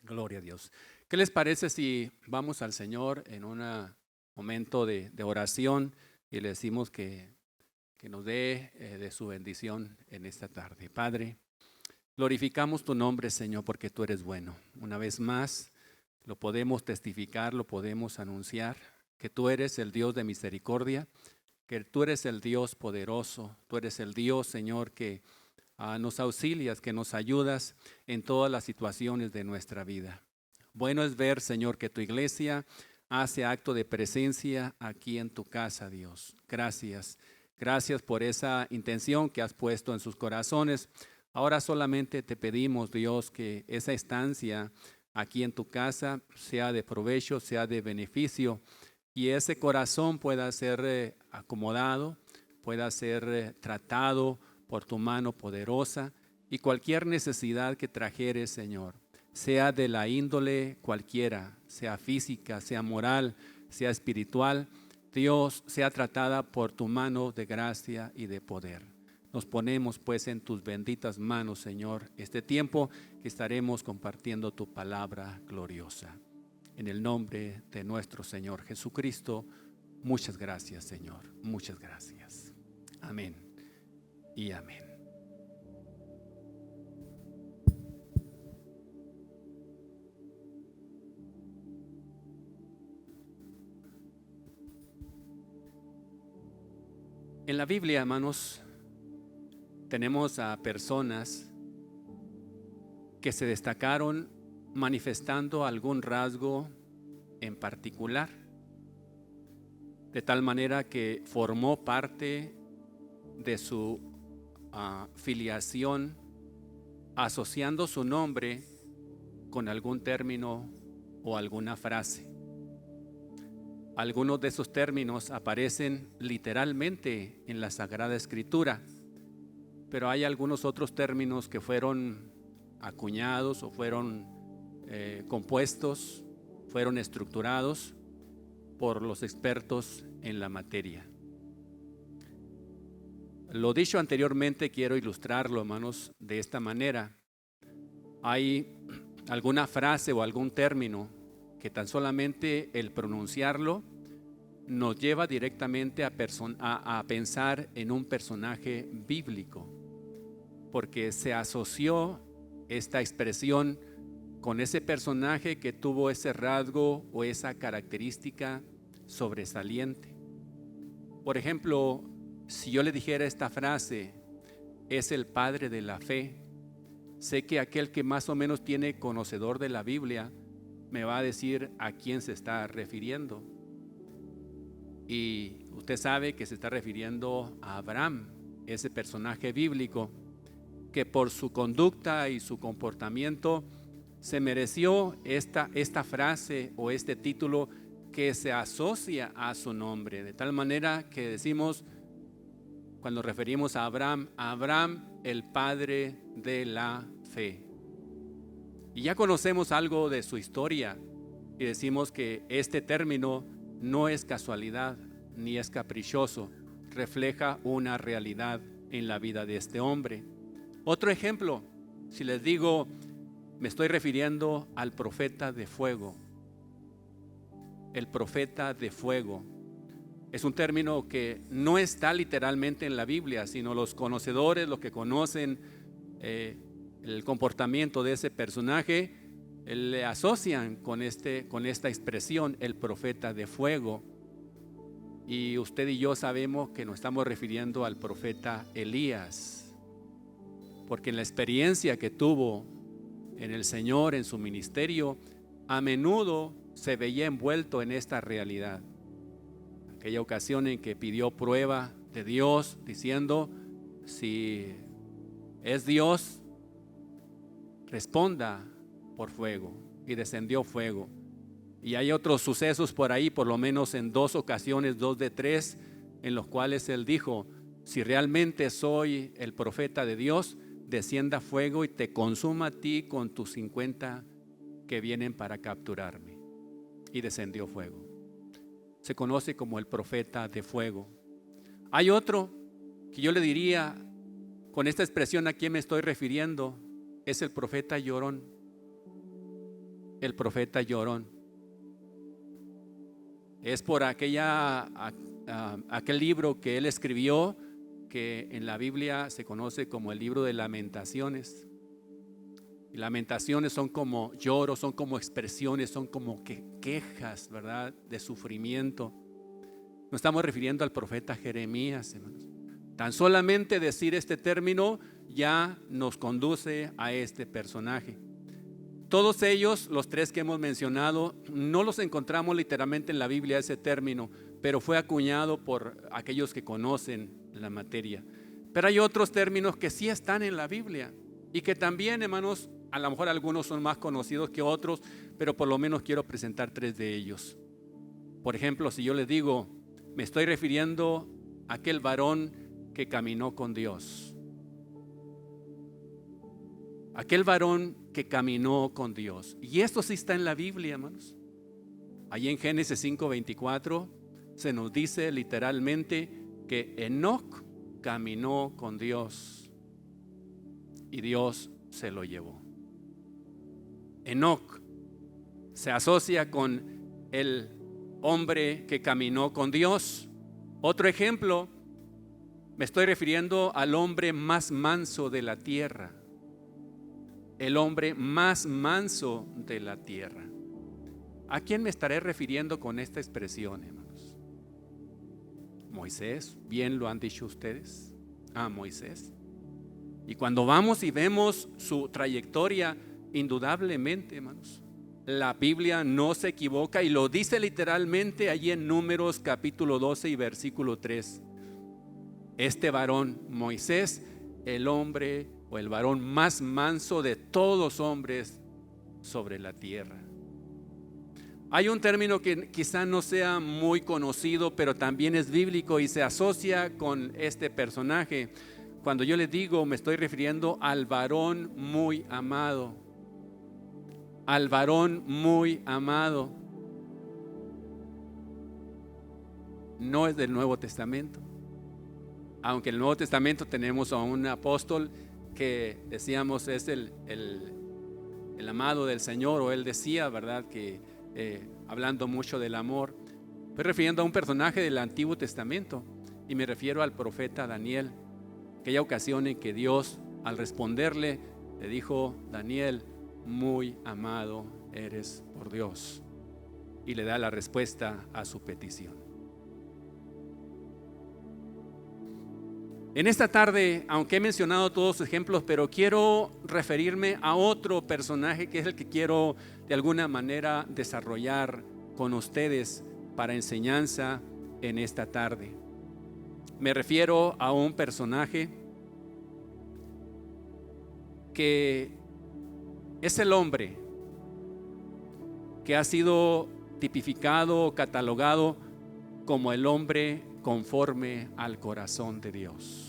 Gloria a Dios. ¿Qué les parece si vamos al Señor en un momento de oración y le decimos que nos dé de su bendición en esta tarde? Padre, glorificamos tu nombre, Señor, porque tú eres bueno. Una vez más, lo podemos testificar, lo podemos anunciar, que tú eres el Dios de misericordia, que tú eres el Dios poderoso, tú eres el Dios, Señor, que nos auxilias, que nos ayudas en todas las situaciones de nuestra vida. Bueno es ver, Señor, que tu iglesia hace acto de presencia aquí en tu casa, Dios. Gracias. Gracias por esa intención que has puesto en sus corazones. Ahora solamente te pedimos, Dios, que esa estancia aquí en tu casa sea de provecho, sea de beneficio, y ese corazón pueda ser acomodado, pueda ser tratado por tu mano poderosa, y cualquier necesidad que trajeres, Señor, sea de la índole cualquiera, sea física, sea moral, sea espiritual, Dios, sea tratada por tu mano de gracia y de poder. Nos ponemos pues en tus benditas manos, Señor, este tiempo que estaremos compartiendo tu palabra gloriosa. En el nombre de nuestro Señor Jesucristo, muchas gracias, Señor, muchas gracias. Amén y amén. En la Biblia, hermanos, tenemos a personas que se destacaron manifestando algún rasgo en particular, de tal manera que formó parte de su filiación, asociando su nombre con algún término o alguna frase. Algunos de esos términos aparecen literalmente en la Sagrada Escritura, pero hay algunos otros términos que fueron acuñados o fueron compuestos, fueron estructurados por los expertos en la materia. Lo dicho anteriormente quiero ilustrarlo, hermanos, de esta manera. Hay alguna frase o algún término que tan solamente el pronunciarlo nos lleva directamente a pensar en un personaje bíblico, porque se asoció esta expresión con ese personaje que tuvo ese rasgo o esa característica sobresaliente. Por ejemplo, si yo le dijera esta frase, es el padre de la fe, sé que aquel que más o menos tiene conocedor de la Biblia me va a decir a quién se está refiriendo. Y usted sabe que se está refiriendo a Abraham, ese personaje bíblico que por su conducta y su comportamiento se mereció esta frase o este título que se asocia a su nombre, de tal manera que decimos, cuando referimos a Abraham, el padre de la fe. Y ya conocemos algo de su historia y decimos que este término no es casualidad ni es caprichoso, refleja una realidad en la vida de este hombre. Otro ejemplo, si les digo, me estoy refiriendo al profeta de fuego. El profeta de fuego es un término que no está literalmente en la Biblia, sino los conocedores, los que conocen el comportamiento de ese personaje, le asocian con esta expresión, el profeta de fuego. Y usted y yo sabemos que nos estamos refiriendo al profeta Elías, porque en la experiencia que tuvo en el Señor, en su ministerio, a menudo se veía envuelto en esta realidad. Aquella ocasión en que pidió prueba de Dios, diciendo, si es Dios, responda por fuego, y descendió fuego. Y hay otros sucesos por ahí, por lo menos en 2 ocasiones, 2 de 3, en los cuales él dijo, si realmente soy el profeta de Dios, descienda fuego y te consuma a ti con tus 50 que vienen para capturarme. Y descendió fuego. Se conoce como el profeta de fuego. Hay otro que yo le diría, con esta expresión a quién me estoy refiriendo, es el profeta llorón. el profeta llorón. Es por aquel libro que él escribió, que en la Biblia se conoce como el libro de Lamentaciones. Y lamentaciones son como lloros, son como expresiones, son como quejas, ¿verdad?, de sufrimiento. Nos estamos refiriendo al profeta Jeremías, hermanos. Tan solamente decir este término ya nos conduce a este personaje. Todos ellos, los tres que hemos mencionado, no los encontramos literalmente en la Biblia ese término, pero fue acuñado por aquellos que conocen la materia. Pero hay otros términos que sí están en la Biblia y que también, hermanos, a lo mejor algunos son más conocidos que otros, pero por lo menos quiero presentar tres de ellos. Por ejemplo, si yo les digo, me estoy refiriendo a aquel varón que caminó con Dios. Aquel varón que caminó con Dios. Y esto sí está en la Biblia, hermanos. Allí en Génesis 5:24 se nos dice literalmente que Enoc caminó con Dios y Dios se lo llevó. Enoc se asocia con el hombre que caminó con Dios. Otro ejemplo, me estoy refiriendo al hombre más manso de la tierra. El hombre más manso de la tierra. ¿A quién me estaré refiriendo con esta expresión, hermanos? Moisés, bien lo han dicho ustedes. Moisés. Y cuando vamos y vemos su trayectoria, indudablemente, hermanos, la Biblia no se equivoca y lo dice literalmente allí en Números capítulo 12 y versículo 3. Este varón, Moisés, el hombre o el varón más manso de todos los hombres sobre la tierra. Hay un término que quizá no sea muy conocido, pero también es bíblico y se asocia con este personaje. Cuando yo les digo, me estoy refiriendo al varón muy amado. Al varón muy amado. No es del Nuevo Testamento. Aunque en el Nuevo Testamento tenemos a un apóstol que decíamos es el amado del Señor, o él decía, ¿verdad?, que hablando mucho del amor. Estoy refiriendo a un personaje del Antiguo Testamento y me refiero al profeta Daniel. Aquella ocasión en que Dios, al responderle, le dijo: Daniel, muy amado eres por Dios, y le da la respuesta a su petición. En esta tarde, aunque he mencionado todos los ejemplos, pero quiero referirme a otro personaje que es el que quiero de alguna manera desarrollar con ustedes para enseñanza en esta tarde. Me refiero a un personaje que es el hombre que ha sido tipificado o catalogado como el hombre conforme al corazón de Dios.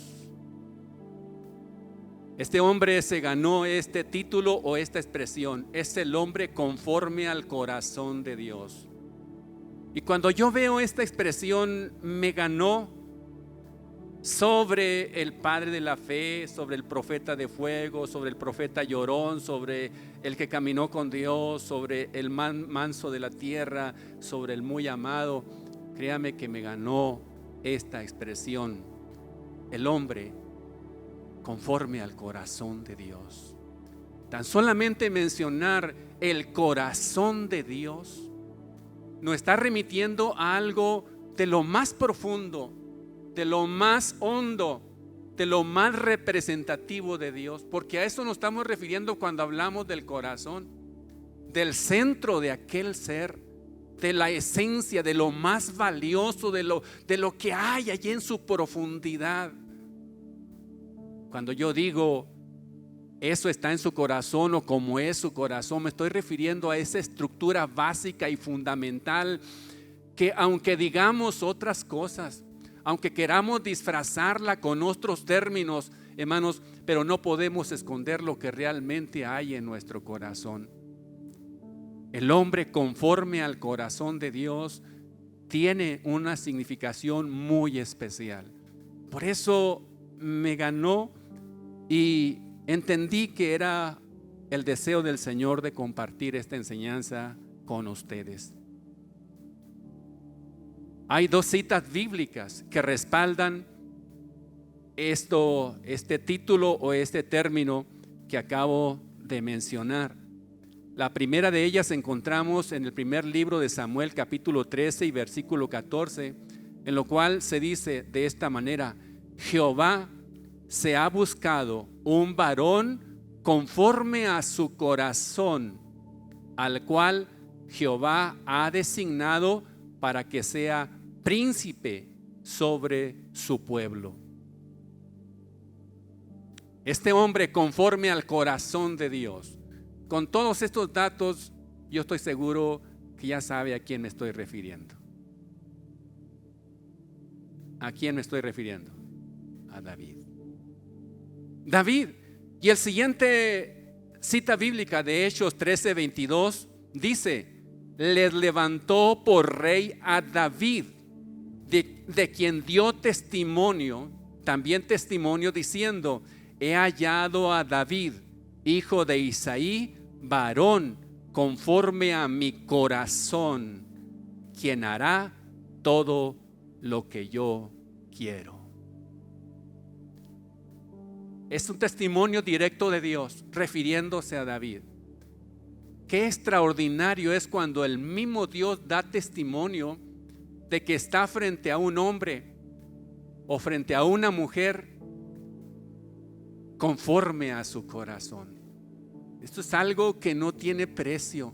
Este hombre se ganó este título o esta expresión: es el hombre conforme al corazón de Dios. Y cuando yo veo esta expresión, me ganó sobre el padre de la fe, sobre el profeta de fuego, sobre el profeta llorón, sobre el que caminó con Dios, sobre el manso de la tierra, sobre el muy amado. Créame que me ganó esta expresión: el hombre conforme al corazón de Dios. Tan solamente mencionar el corazón de Dios nos está remitiendo a algo de lo más profundo, de lo más hondo, de lo más representativo de Dios, porque a eso nos estamos refiriendo cuando hablamos del corazón, del centro de aquel ser, de la esencia, de lo más valioso, de lo que hay allí en su profundidad. Cuando yo digo eso está en su corazón o como es su corazón, me estoy refiriendo a esa estructura básica y fundamental que, aunque digamos otras cosas, aunque queramos disfrazarla con otros términos, hermanos, pero no podemos esconder lo que realmente hay en nuestro corazón. El hombre conforme al corazón de Dios tiene una significación muy especial. Por eso me ganó y entendí que era el deseo del Señor de compartir esta enseñanza con ustedes. Hay 2 citas bíblicas que respaldan este título o este término que acabo de mencionar. La primera de ellas encontramos en el primer libro de Samuel, capítulo 13 y versículo 14, en lo cual se dice de esta manera: Jehová se ha buscado un varón conforme a su corazón, al cual Jehová ha designado para que sea príncipe sobre su pueblo. Este hombre conforme al corazón de Dios. Con todos estos datos, yo estoy seguro que ya sabe a quién me estoy refiriendo. ¿A quién me estoy refiriendo? A David. David. Y el siguiente cita bíblica de Hechos 13:22 dice: les levantó por rey a David, de quien dio testimonio, también testimonio diciendo: he hallado a David, hijo de Isaí, varón conforme a mi corazón, quien hará todo lo que yo quiero. Es un testimonio directo de Dios refiriéndose a David. Qué extraordinario es cuando el mismo Dios da testimonio de que está frente a un hombre o frente a una mujer conforme a su corazón. Esto es algo que no tiene precio.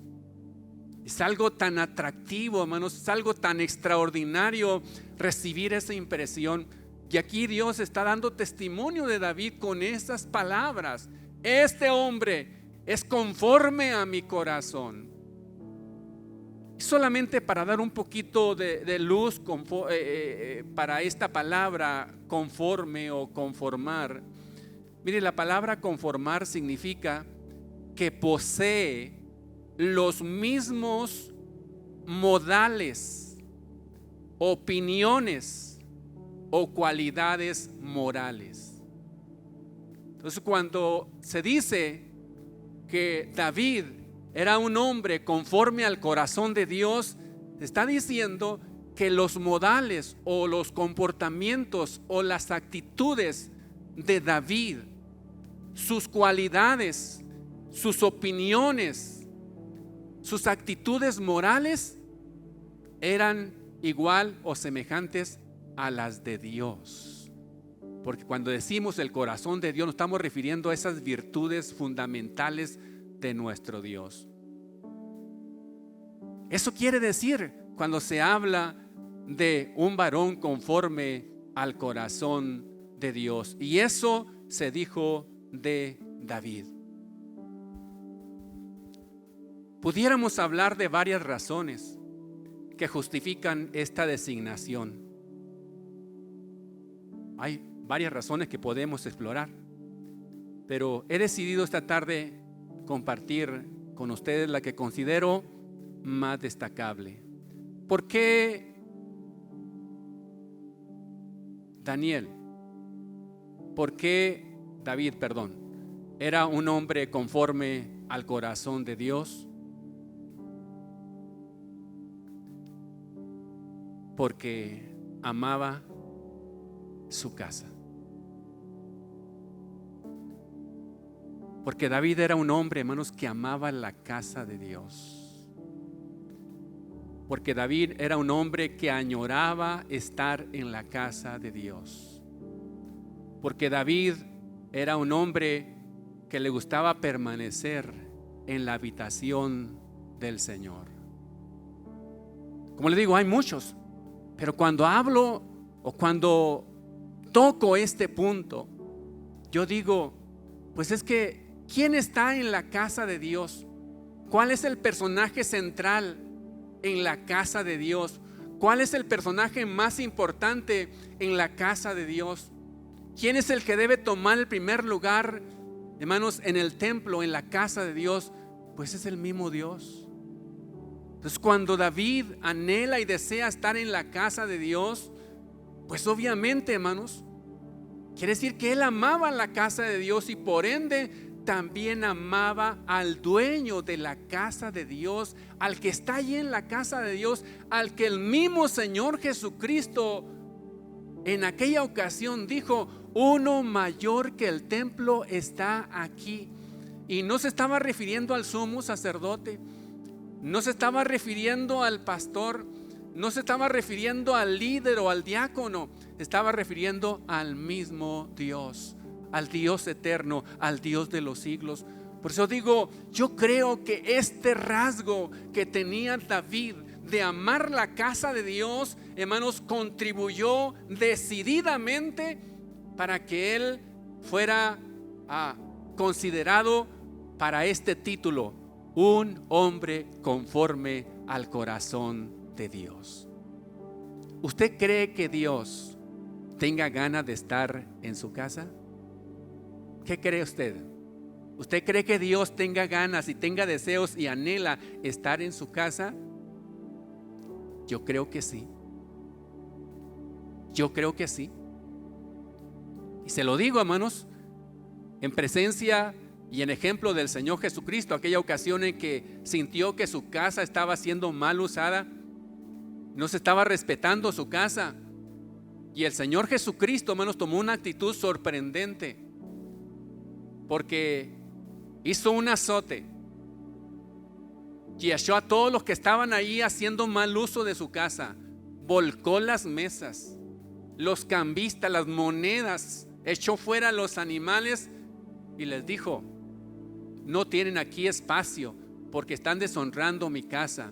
Es algo tan atractivo, hermanos, es algo tan extraordinario recibir esa impresión. Y aquí Dios está dando testimonio de David con estas palabras: este hombre es conforme a mi corazón. Solamente para dar un poquito de luz para esta palabra conforme o conformar. Mire, la palabra conformar significa que posee los mismos modales, opiniones o cualidades morales. Entonces, cuando se dice que David era un hombre conforme al corazón de Dios, se está diciendo que los modales o los comportamientos o las actitudes de David, sus cualidades, sus opiniones, sus actitudes morales eran igual o semejantes a las de Dios. Porque cuando decimos el corazón de Dios, nos estamos refiriendo a esas virtudes fundamentales de nuestro Dios. Eso quiere decir cuando se habla de un varón conforme al corazón de Dios. Y eso se dijo de David. Pudiéramos hablar de varias razones que justifican esta designación. Hay varias razones que podemos explorar, pero he decidido esta tarde compartir con ustedes la que considero más destacable. ¿Por qué David, era un hombre conforme al corazón de Dios? Porque amaba su casa. Porque David era un hombre, hermanos, que amaba la casa de Dios. Porque David era un hombre que añoraba estar en la casa de Dios. Porque David era un hombre que le gustaba permanecer en la habitación del Señor. Como le digo, hay muchos, pero cuando hablo o cuando toco este punto, yo digo, pues es que ¿quién está en la casa de Dios? ¿Cuál es el personaje central en la casa de Dios? ¿Cuál es el personaje más importante en la casa de Dios? ¿Quién es el que debe tomar el primer lugar, hermanos, en el templo, en la casa de Dios? Pues es el mismo Dios. Entonces, cuando David anhela y desea estar en la casa de Dios, pues obviamente, hermanos, quiere decir que él amaba la casa de Dios y por ende también amaba al dueño de la casa de Dios, al que está allí en la casa de Dios, al que el mismo Señor Jesucristo en aquella ocasión dijo: uno mayor que el templo está aquí. Y no se estaba refiriendo al sumo sacerdote, no se estaba refiriendo al pastor, no se estaba refiriendo al líder o al diácono, estaba refiriendo al mismo Dios, al Dios eterno, al Dios de los siglos. Por eso digo, yo creo que este rasgo que tenía David de amar la casa de Dios, hermanos, contribuyó decididamente para que él fuera considerado para este título: un hombre conforme al corazón de Dios. ¿Usted cree que Dios tenga ganas de estar en su casa? ¿Qué cree usted? ¿Usted cree que Dios tenga ganas y tenga deseos y anhela estar en su casa? Yo creo que sí. Yo creo que sí. Y se lo digo, hermanos, en presencia y en ejemplo del Señor Jesucristo, aquella ocasión en que sintió que su casa estaba siendo mal usada, no se estaba respetando su casa. Y el Señor Jesucristo, hermanos, tomó una actitud sorprendente, porque hizo un azote y echó a todos los que estaban ahí haciendo mal uso de su casa. Volcó las mesas, los cambistas, las monedas, echó fuera los animales y les dijo: no tienen aquí espacio porque están deshonrando mi casa.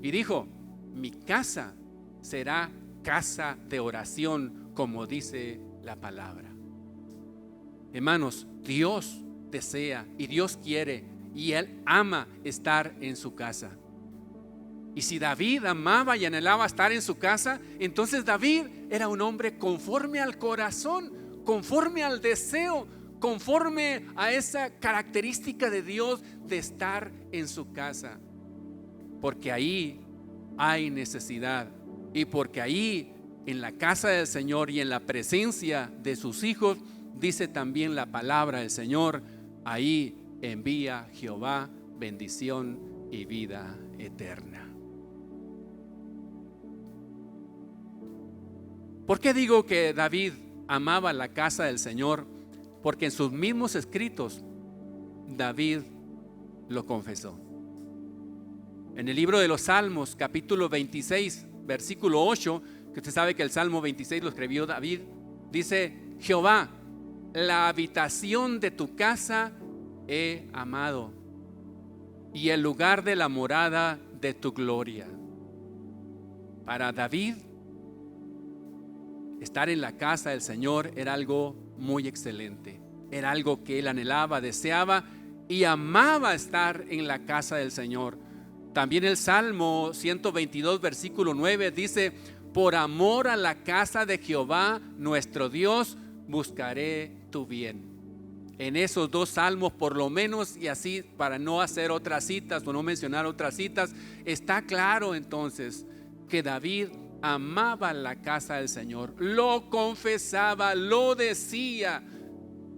Y dijo: mi casa será casa de oración, como dice la palabra. Hermanos, Dios desea y Dios quiere y Él ama estar en su casa. Y si David amaba y anhelaba estar en su casa, entonces David era un hombre conforme al corazón, conforme al deseo, conforme a esa característica de Dios de estar en su casa. Porque ahí hay necesidad, y porque ahí en la casa del Señor y en la presencia de sus hijos, dice también la palabra del Señor, ahí envía Jehová bendición y vida eterna. ¿Por qué digo que David amaba la casa del Señor? Porque en sus mismos escritos David lo confesó. En el libro de los Salmos, capítulo 26, versículo 8, que usted sabe que el Salmo 26 lo escribió David, dice: Jehová, la habitación de tu casa he amado, y el lugar de la morada de tu gloria. Para David, estar en la casa del Señor era algo muy excelente, era algo que él anhelaba, deseaba y amaba estar en la casa del Señor. También el Salmo 122 versículo 9 dice: por amor a la casa de Jehová nuestro Dios buscaré tu bien. En esos dos salmos por lo menos, y así para no hacer otras citas o no mencionar otras citas, está claro entonces que David amaba la casa del Señor, lo confesaba, lo decía,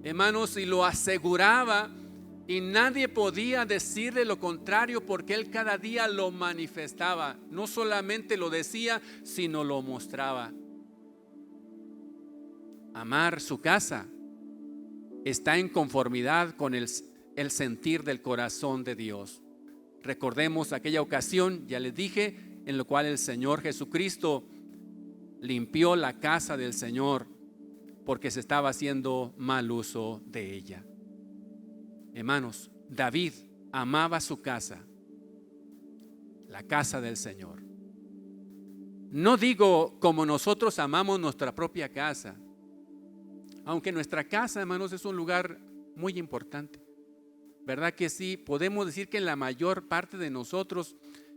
hermanos, y lo aseguraba, y nadie podía decirle lo contrario, porque él cada día lo manifestaba. No solamente lo decía, sino lo mostraba. Amar su casa está en conformidad con el sentir del corazón de Dios. Recordemos aquella ocasión, ya les dije, en la cual el Señor Jesucristo limpió la casa del Señor porque se estaba haciendo mal uso de ella. Hermanos, David amaba su casa, la casa del Señor. No digo como nosotros amamos nuestra propia casa, aunque nuestra casa, hermanos, es un lugar muy importante. ¿Verdad que sí? Podemos decir que la mayor parte de nosotros,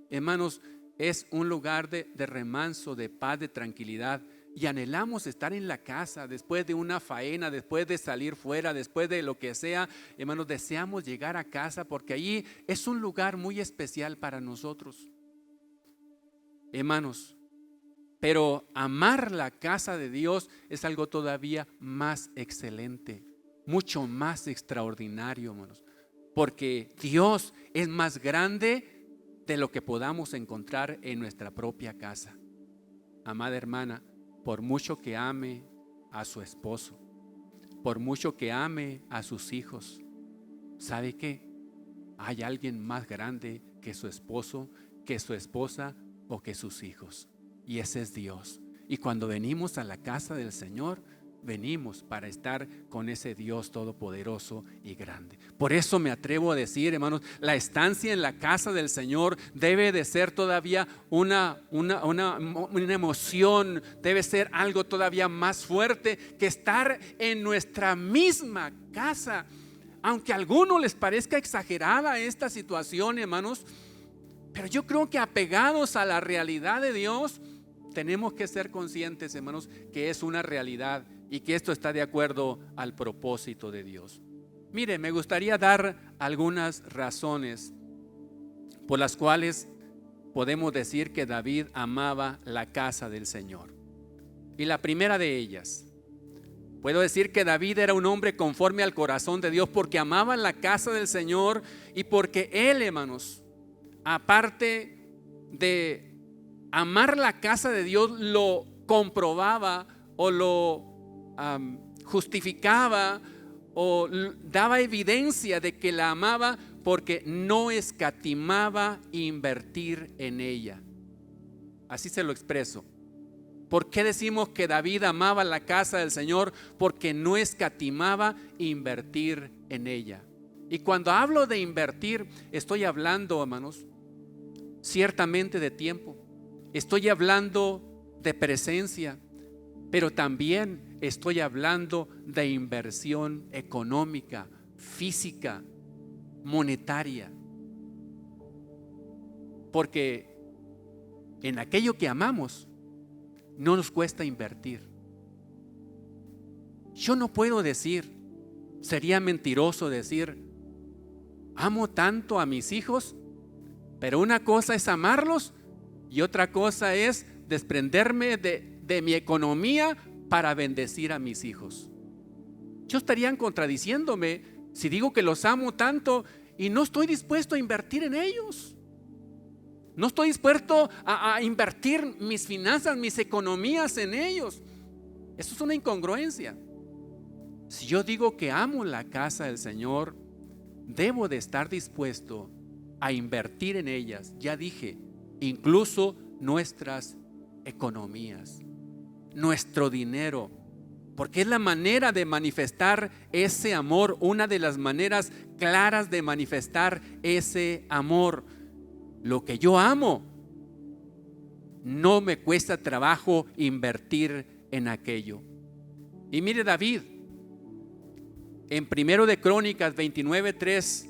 hermanos, es un lugar de remanso, de paz, de tranquilidad. Y anhelamos estar en la casa después de una faena, después de salir fuera, después de lo que sea. Hermanos, deseamos llegar a casa porque allí es un lugar muy especial para nosotros. Hermanos, pero amar la casa de Dios es algo todavía más excelente, mucho más extraordinario, hermanos. porque Dios es más grande de lo que podamos encontrar en nuestra propia casa. Amada hermana, por mucho que ame a su esposo, por mucho que ame a sus hijos, ¿sabe qué? Hay alguien más grande que su esposo, que su esposa o que sus hijos. Y ese es Dios. Y cuando venimos a la casa del Señor, venimos para estar con ese Dios todopoderoso y grande. Por eso me atrevo a decir, hermanos, la estancia en la casa del Señor debe de ser todavía una emoción, debe ser algo todavía más fuerte que estar en nuestra misma casa. Aunque a algunos les parezca exagerada esta situación, hermanos, pero yo creo que apegados a la realidad de Dios, tenemos que ser conscientes, hermanos, que es una realidad y que esto está de acuerdo al propósito de Dios. Mire, me gustaría dar algunas razones por las cuales podemos decir que David amaba la casa del Señor. Y la primera de ellas, puedo decir que David era un hombre conforme al corazón de Dios porque amaba la casa del Señor y porque él, hermanos, aparte de amar la casa de Dios, lo comprobaba o lo justificaba o daba evidencia de que la amaba porque no escatimaba invertir en ella. Así se lo expreso. ¿Por qué decimos que David amaba la casa del Señor? Porque no escatimaba invertir en ella. Y cuando hablo de invertir, estoy hablando, hermanos, ciertamente de tiempo. Estoy hablando de presencia, pero también estoy hablando de inversión económica, física, monetaria. Porque en aquello que amamos no nos cuesta invertir. Yo no puedo decir, sería mentiroso decir, amo tanto a mis hijos, pero una cosa es amarlos y otra cosa es desprenderme de mi economía para bendecir a mis hijos. Yo estaría contradiciéndome si digo que los amo tanto y no estoy dispuesto a invertir en ellos. No estoy dispuesto a invertir mis finanzas, mis economías en ellos. Eso es una incongruencia. Si yo digo que amo la casa del Señor, debo de estar dispuesto a invertir en ellas. Ya dije, incluso nuestras economías, nuestro dinero, porque es la manera de manifestar ese amor, una de las maneras claras de manifestar ese amor. Lo que yo amo, no me cuesta trabajo invertir en aquello. Y mire David, en 1 de Crónicas 29:3,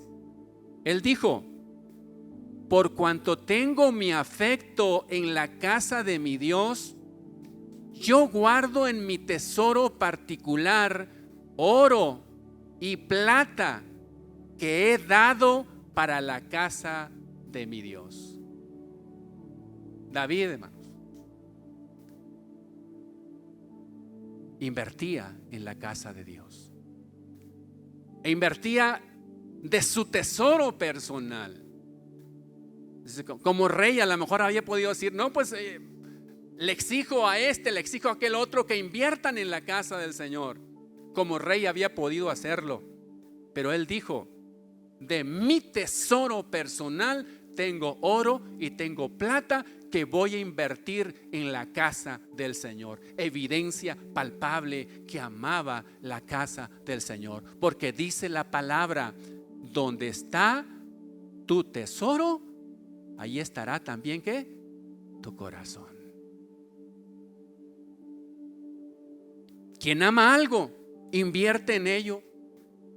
él dijo: por cuanto tengo mi afecto en la casa de mi Dios, yo guardo en mi tesoro particular oro y plata que he dado para la casa de mi Dios. David, hermanos, invertía en la casa de Dios e invertía de su tesoro personal. Como rey a lo mejor había podido decir, no, pues le exijo a este, le exijo a aquel otro que inviertan en la casa del Señor. Como rey había podido hacerlo, pero él dijo, de mi tesoro personal tengo oro y tengo plata que voy a invertir en la casa del Señor. Evidencia palpable que amaba la casa del Señor, porque dice la palabra, donde está tu tesoro, ahí estará también ¿qué? Tu corazón. Quien ama algo, invierte en ello.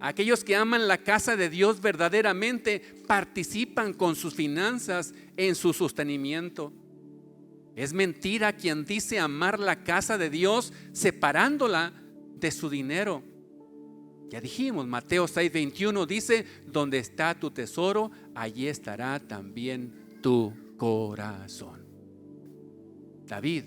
Aquellos que aman la casa de Dios verdaderamente participan con sus finanzas en su sostenimiento. Es mentira quien dice amar la casa de Dios separándola de su dinero. Ya dijimos, Mateo 6:21 dice, donde está tu tesoro, allí estará también tu corazón. David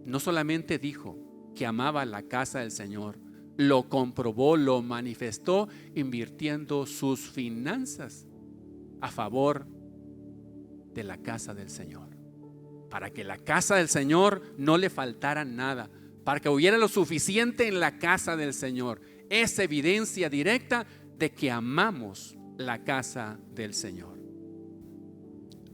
no solamente dijo que amaba la casa del Señor, lo comprobó, lo manifestó invirtiendo sus finanzas a favor de la casa del Señor, para que la casa del Señor no le faltara nada, para que hubiera lo suficiente en la casa del Señor. Es evidencia directa de que amamos la casa del Señor.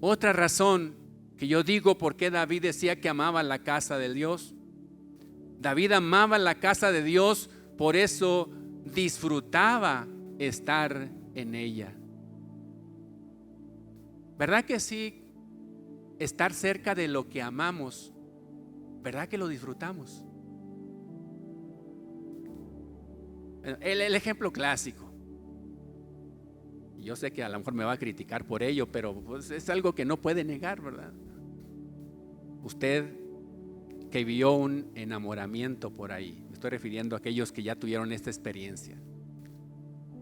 Otra razón que yo digo por qué David decía que amaba la casa de Dios. David amaba la casa de Dios, por eso disfrutaba estar en ella. ¿Verdad que sí? Estar cerca de lo que amamos, ¿verdad que lo disfrutamos? El ejemplo clásico. Yo sé que a lo mejor me va a criticar por ello, pero pues es algo que no puede negar, ¿verdad? Usted que vio un enamoramiento por ahí, me estoy refiriendo a aquellos que ya tuvieron esta experiencia.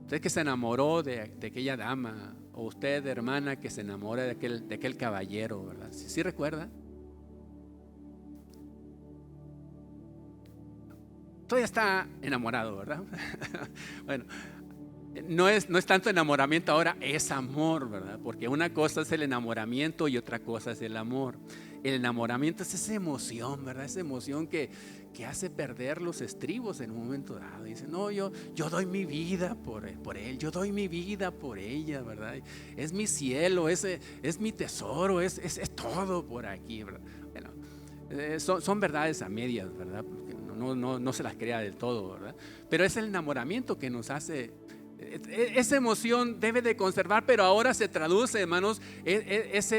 Usted que se enamoró de aquella dama, o usted, hermana, que se enamora de aquel caballero, ¿verdad? ¿Sí recuerda? Todavía está enamorado, ¿verdad? Bueno, no es tanto enamoramiento ahora, es amor, ¿verdad? Porque una cosa es el enamoramiento y otra cosa es el amor. El enamoramiento es esa emoción, ¿verdad? Esa emoción que hace perder los estribos en un momento dado. Dice, no, yo doy mi vida por él, yo doy mi vida por ella, ¿verdad? Es mi cielo, es mi tesoro, es todo por aquí, ¿verdad? Bueno, son verdades a medias, ¿verdad? Porque no se las crea del todo, ¿verdad? Pero es el enamoramiento que nos hace. Esa emoción debe de conservar, pero ahora se traduce, hermanos, es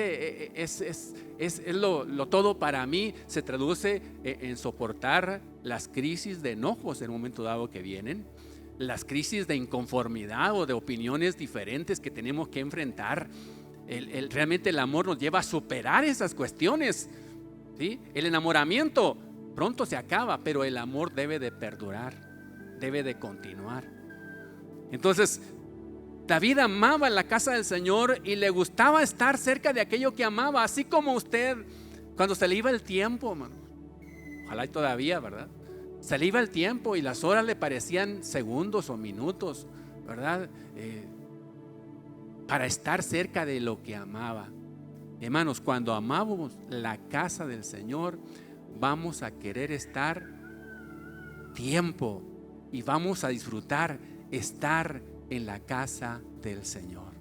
lo todo para mí, se traduce en soportar las crisis de enojos en un momento dado que vienen, las crisis de inconformidad o de opiniones diferentes que tenemos que enfrentar. Realmente el amor nos lleva a superar esas cuestiones, ¿sí? El enamoramiento pronto se acaba, pero el amor debe de perdurar, debe de continuar. Entonces, David amaba la casa del Señor y le gustaba estar cerca de aquello que amaba, así como usted, cuando se le iba el tiempo, hermano, ojalá y todavía, ¿verdad? Se le iba el tiempo y las horas le parecían segundos o minutos, ¿verdad? Para estar cerca de lo que amaba. Hermanos, cuando amamos la casa del Señor, vamos a querer estar tiempo y vamos a disfrutar estar en la casa del Señor.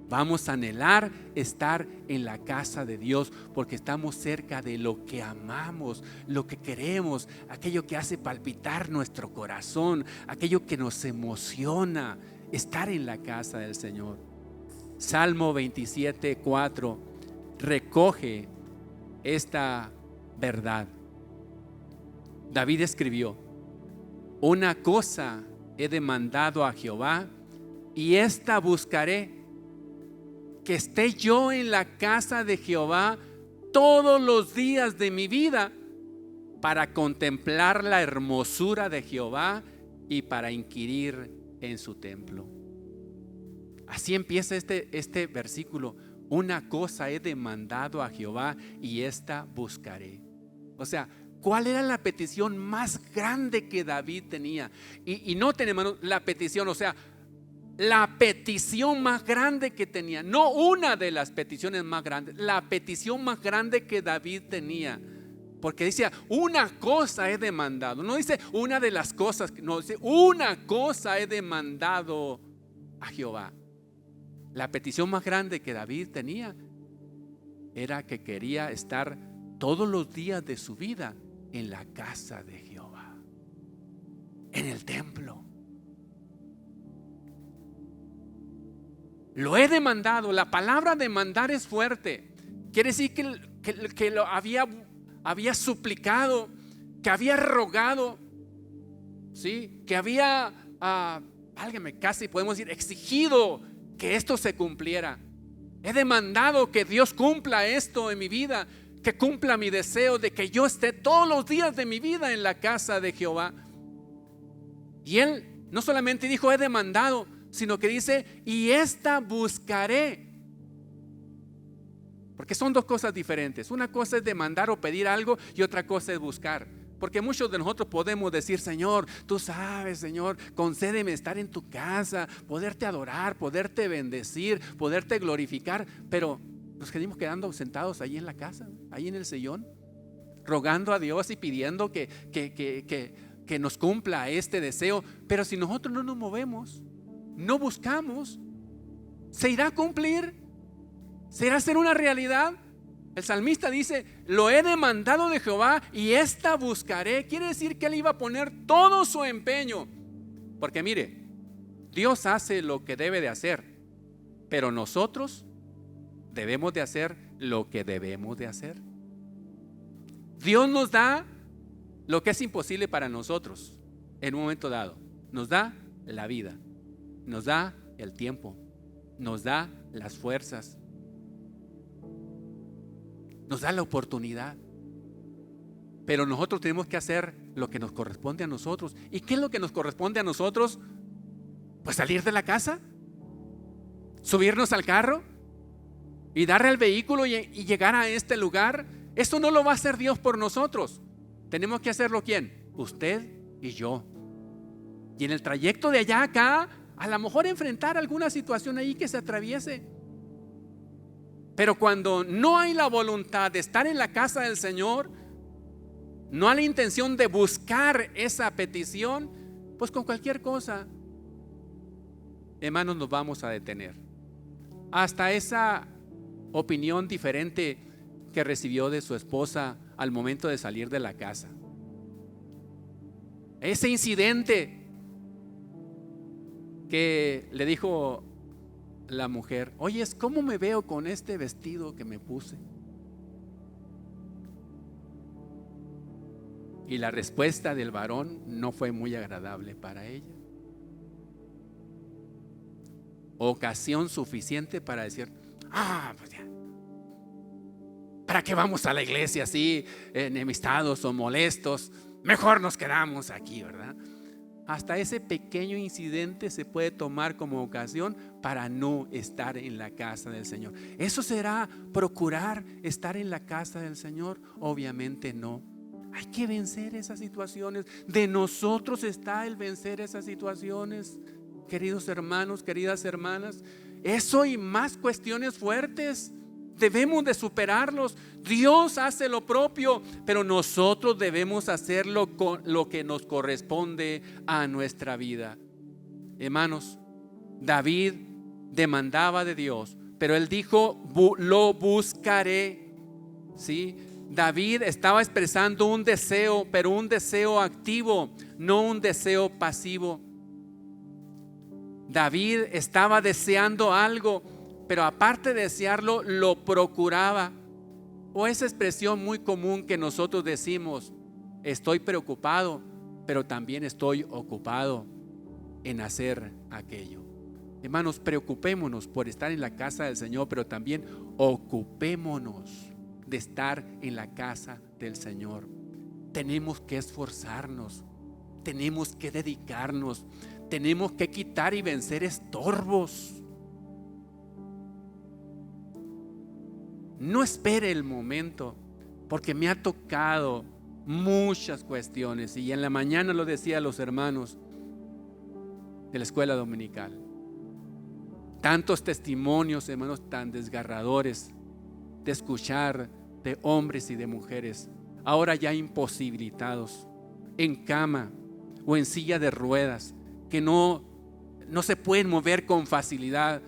Vamos a anhelar estar en la casa de Dios porque estamos cerca de lo que amamos, lo que queremos, aquello que hace palpitar nuestro corazón, aquello que nos emociona, estar en la casa del Señor. Salmo 27:4 recoge esta verdad. David escribió: una cosa he demandado a Jehová y esta buscaré, que esté yo en la casa de Jehová todos los días de mi vida, para contemplar la hermosura de Jehová y para inquirir en su templo. Así empieza este versículo: una cosa he demandado a Jehová y esta buscaré. O sea, ¿cuál era la petición más grande que David tenía? Y noten, hermanos, la petición, o sea, la petición más grande que tenía, no una de las peticiones más grandes, la petición más grande que David tenía. Porque dice, una cosa he demandado, no dice una de las cosas, no, dice una cosa he demandado a Jehová. La petición más grande que David tenía era que quería estar todos los días de su vida en la casa de Jehová, en el templo. Lo he demandado. La palabra demandar es fuerte. Quiere decir que lo había suplicado, que había rogado, ¿sí? Que había, válgame, casi podemos decir, exigido que esto se cumpliera. He demandado que Dios cumpla esto en mi vida, que cumpla mi deseo de que yo esté todos los días de mi vida en la casa de Jehová. Y él no solamente dijo he demandado, sino que dice y esta buscaré. Porque son dos cosas diferentes. Una cosa es demandar o pedir algo y otra cosa es buscar. Porque muchos de nosotros podemos decir: Señor, tú sabes, Señor, concédeme estar en tu casa, poderte adorar, poderte bendecir, poderte glorificar. Pero nos quedamos quedando sentados ahí en la casa, ahí en el sillón, rogando a Dios y pidiendo que nos cumpla este deseo. Pero si nosotros no nos movemos, no buscamos, ¿se irá a cumplir? ¿Será a ser una realidad? El salmista dice: lo he demandado de Jehová y esta buscaré. Quiere decir que él iba a poner todo su empeño. Porque mire, Dios hace lo que debe de hacer, pero nosotros debemos de hacer lo que debemos de hacer. Dios nos da lo que es imposible para nosotros en un momento dado. Nos da la vida, nos da el tiempo, nos da las fuerzas, nos da la oportunidad. Pero nosotros tenemos que hacer lo que nos corresponde a nosotros. ¿Y qué es lo que nos corresponde a nosotros? Pues salir de la casa, subirnos al carro y darle al vehículo y llegar a este lugar. Esto no lo va a hacer Dios por nosotros. Tenemos que hacerlo ¿quién? Usted y yo. Y en el trayecto de allá a acá, a lo mejor enfrentar alguna situación ahí que se atraviese. Pero cuando no hay la voluntad de estar en la casa del Señor, no hay la intención de buscar esa petición, pues con cualquier cosa, hermanos, nos vamos a detener. Hasta esa opinión diferente que recibió de su esposa al momento de salir de la casa. Ese incidente que le dijo la mujer: oye, ¿cómo me veo con este vestido que me puse? Y la respuesta del varón no fue muy agradable para ella. Ocasión suficiente para decir: pues ya, ¿para qué vamos a la iglesia así enemistados o molestos? Mejor nos quedamos aquí, ¿verdad? Hasta ese pequeño incidente se puede tomar como ocasión para no estar en la casa del Señor. ¿Eso será procurar estar en la casa del Señor? Obviamente no. Hay que vencer esas situaciones. De nosotros está el vencer esas situaciones, queridos hermanos, queridas hermanas. Eso y más cuestiones fuertes debemos de superarlos. Dios hace lo propio, pero nosotros debemos hacerlo con lo que nos corresponde a nuestra vida. Hermanos, David demandaba de Dios, pero él dijo: lo buscaré. ¿Sí? David estaba expresando un deseo, pero un deseo activo, no un deseo pasivo. David estaba deseando algo, pero aparte de desearlo, lo procuraba. O esa expresión muy común que nosotros decimos: estoy preocupado, pero también estoy ocupado en hacer aquello. Hermanos, preocupémonos por estar en la casa del Señor, pero también ocupémonos de estar en la casa del Señor. Tenemos que esforzarnos, tenemos que dedicarnos, tenemos que quitar y vencer estorbos. No espere el momento, porque me ha tocado muchas cuestiones, y en la mañana lo decía a los hermanos de la escuela dominical. Tantos testimonios, hermanos, tan desgarradores de escuchar de hombres y de mujeres ahora ya imposibilitados, en cama o en silla de ruedas, que no se pueden mover con facilidad,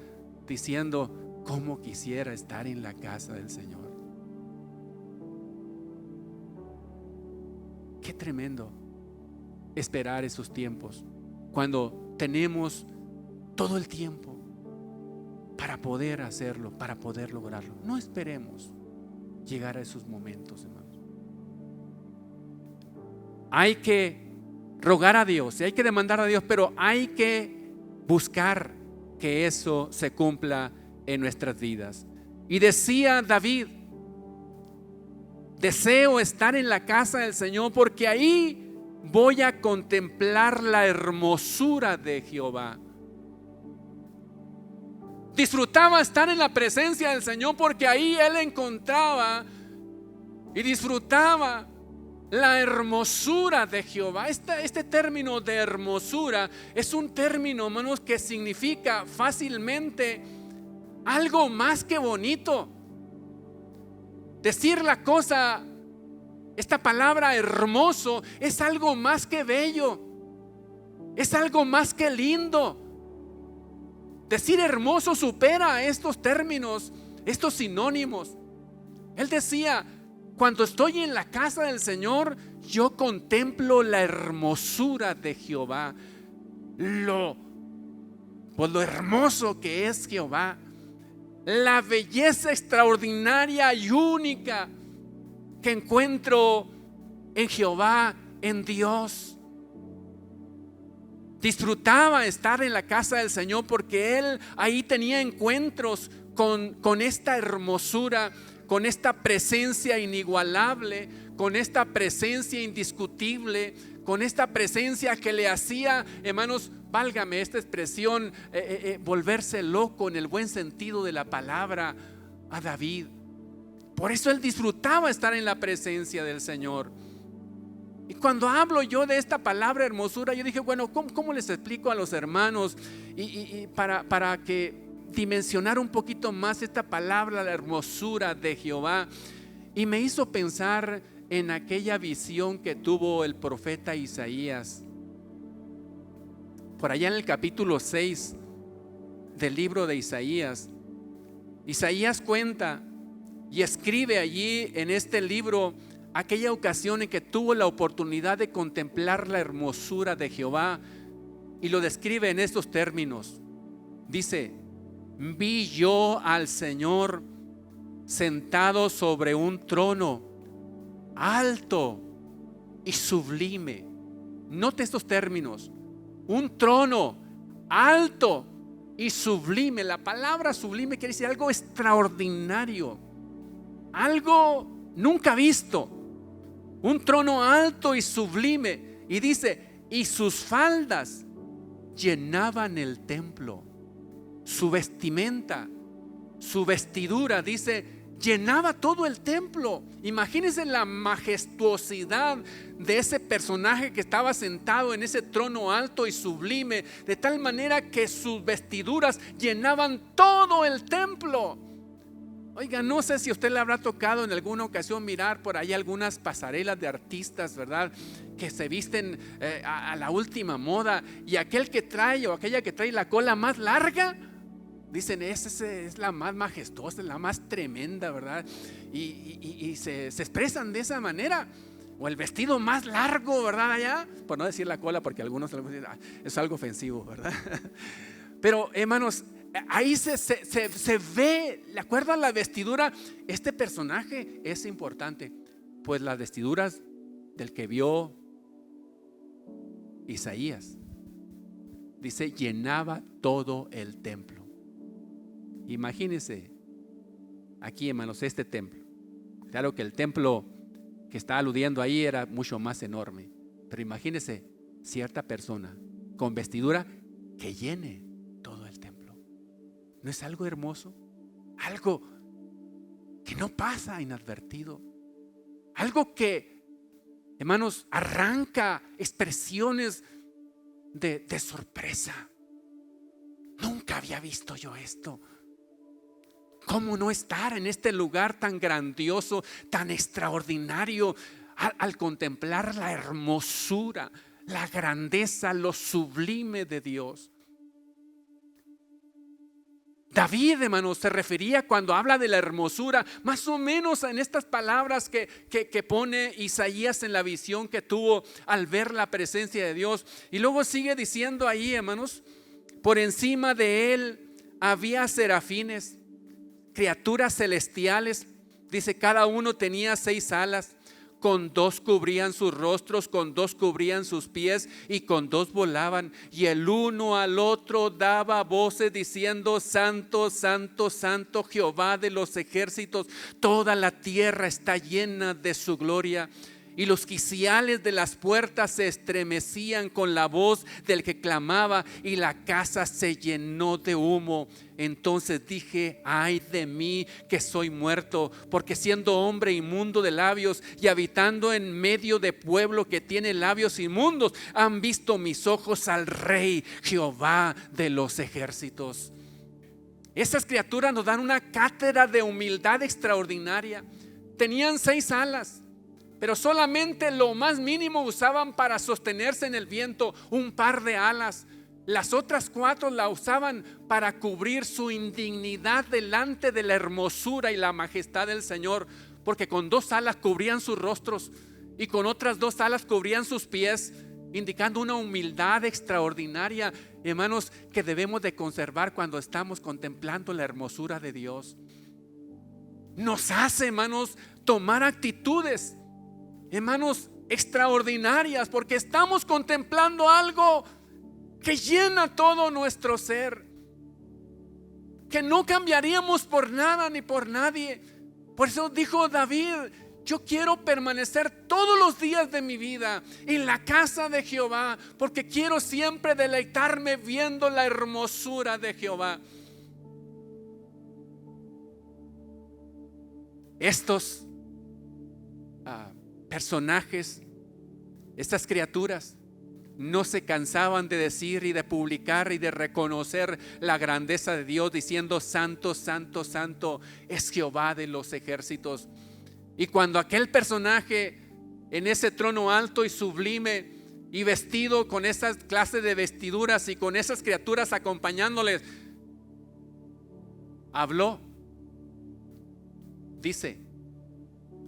diciendo: cómo quisiera estar en la casa del Señor. Qué tremendo esperar esos tiempos, cuando tenemos todo el tiempo para poder hacerlo, para poder lograrlo. No esperemos llegar a esos momentos, hermanos. Hay que rogar a Dios y hay que demandar a Dios, pero hay que buscar que eso se cumpla en nuestras vidas. Y decía David: deseo estar en la casa del Señor, porque ahí voy a contemplar la hermosura de Jehová. Disfrutaba estar en la presencia del Señor, porque ahí él encontraba y disfrutaba La hermosura de Jehová. Este término de hermosura es un término, hermanos, que significa fácilmente algo más que bonito. Decir la cosa, esta palabra hermoso, es algo más que bello, es algo más que lindo. Decir hermoso supera estos términos, estos sinónimos. Él decía: cuando estoy en la casa del Señor, yo contemplo la hermosura de Jehová. Lo hermoso que es Jehová, la belleza extraordinaria y única que encuentro en Jehová, en Dios. Disfrutaba estar en la casa del Señor porque él ahí tenía encuentros con esta hermosura, con esta presencia inigualable, con esta presencia indiscutible, con esta presencia que le hacía, hermanos, válgame esta expresión, volverse loco en el buen sentido de la palabra a David. Por eso él disfrutaba estar en la presencia del Señor. Y cuando hablo yo de esta palabra hermosura, yo dije, bueno, ¿cómo les explico a los hermanos? Y para que dimensionar un poquito más esta palabra, la hermosura de Jehová. Y me hizo pensar en aquella visión que tuvo el profeta Isaías. Por allá en el capítulo 6 del libro de Isaías. Isaías cuenta y escribe allí en este libro aquella ocasión en que tuvo la oportunidad de contemplar la hermosura de Jehová, y lo describe en estos términos. Dice: vi yo al Señor sentado sobre un trono alto y sublime. Note estos términos: un trono alto y sublime. La palabra sublime quiere decir algo extraordinario, algo nunca visto. Un trono alto y sublime. Y dice: y sus faldas llenaban el templo. Su vestimenta, su vestidura, dice, llenaba todo el templo. Imagínense la majestuosidad de ese personaje que estaba sentado en ese trono alto y sublime, de tal manera que sus vestiduras llenaban todo el templo. Oiga, no sé si a usted le habrá tocado en alguna ocasión mirar por ahí algunas pasarelas de artistas, ¿verdad? Que se visten a la última moda, y aquel que trae o aquella que trae la cola más larga, dicen, esa es la más majestuosa, la más tremenda, ¿verdad? Y se expresan de esa manera. O el vestido más largo, ¿verdad? Allá, por no decir la cola, porque algunos es algo ofensivo, ¿verdad? Pero hermanos, ahí se ve, de acuerdo a la vestidura, este personaje es importante. Pues las vestiduras del que vio Isaías, dice, llenaba todo el templo. Imagínense aquí, hermanos, este templo. Claro que el templo que está aludiendo ahí era mucho más enorme, pero imagínense cierta persona con vestidura que llene todo el templo. ¿No es algo hermoso? Algo que no pasa inadvertido. Algo que, hermanos, arranca expresiones de sorpresa. Nunca había visto yo esto. ¿Cómo no estar en este lugar tan grandioso, tan extraordinario, al contemplar la hermosura, la grandeza, lo sublime de Dios? David, hermanos, se refería, cuando habla de la hermosura, más o menos en estas palabras que pone Isaías en la visión que tuvo al ver la presencia de Dios. Y luego sigue diciendo ahí, hermanos, por encima de él había serafines, criaturas celestiales. Dice, cada uno tenía 6 alas. Con 2 cubrían sus rostros, con 2 cubrían sus pies, y con 2 volaban. Y el uno al otro daba voces diciendo: Santo, Santo, Santo, Jehová de los ejércitos, toda la tierra está llena de su gloria. y los quiciales de las puertas se estremecían con la voz del que clamaba, y la casa se llenó de humo. Entonces dije: ay de mí, que soy muerto, porque siendo hombre inmundo de labios y habitando en medio de pueblo que tiene labios inmundos, han visto mis ojos al Rey, Jehová de los ejércitos. Esas criaturas nos dan una cátedra de humildad extraordinaria. Tenían 6 alas, pero solamente lo más mínimo usaban para sostenerse en el viento, un par de alas. Las otras 4 la usaban para cubrir su indignidad delante de la hermosura y la majestad del Señor, porque con 2 alas cubrían sus rostros y con otras 2 alas cubrían sus pies, indicando una humildad extraordinaria, hermanos, que debemos de conservar cuando estamos contemplando la hermosura de Dios. Nos hace, hermanos, tomar actitudes, hermanos, extraordinarias, porque estamos contemplando algo que llena todo nuestro ser, que no cambiaríamos por nada ni por nadie. Por eso dijo David: yo quiero permanecer todos los días de mi vida en la casa de Jehová, porque quiero siempre deleitarme viendo la hermosura de Jehová. Estos personajes, estas criaturas, no se cansaban de decir y de publicar y de reconocer la grandeza de Dios, diciendo: santo, santo, santo es Jehová de los ejércitos. Y cuando aquel personaje en ese trono alto y sublime y vestido con esas clases de vestiduras y con esas criaturas acompañándoles, habló, dice,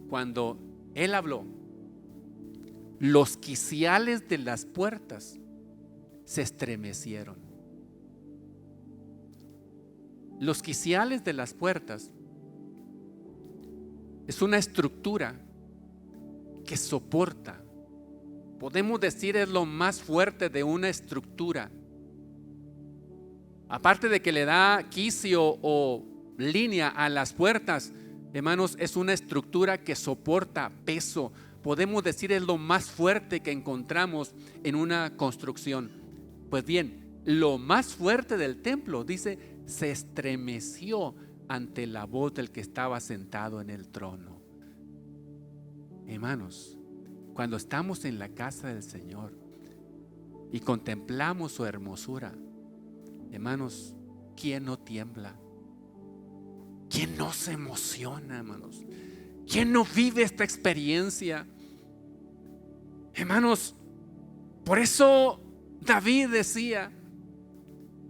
cuando él habló, los quiciales de las puertas se estremecieron. Los quiciales de las puertas es una estructura que soporta, podemos decir, es lo más fuerte de una estructura. Aparte de que le da quicio o línea a las puertas, hermanos, es una estructura que soporta peso. Podemos decir, es lo más fuerte que encontramos en una construcción. Pues bien, lo más fuerte del templo, dice, se estremeció ante la voz del que estaba sentado en el trono. Hermanos, cuando estamos en la casa del Señor y contemplamos su hermosura, hermanos, ¿quién no tiembla? ¿Quién no se emociona, hermanos? ¿Quién no vive esta experiencia? Hermanos, por eso David decía: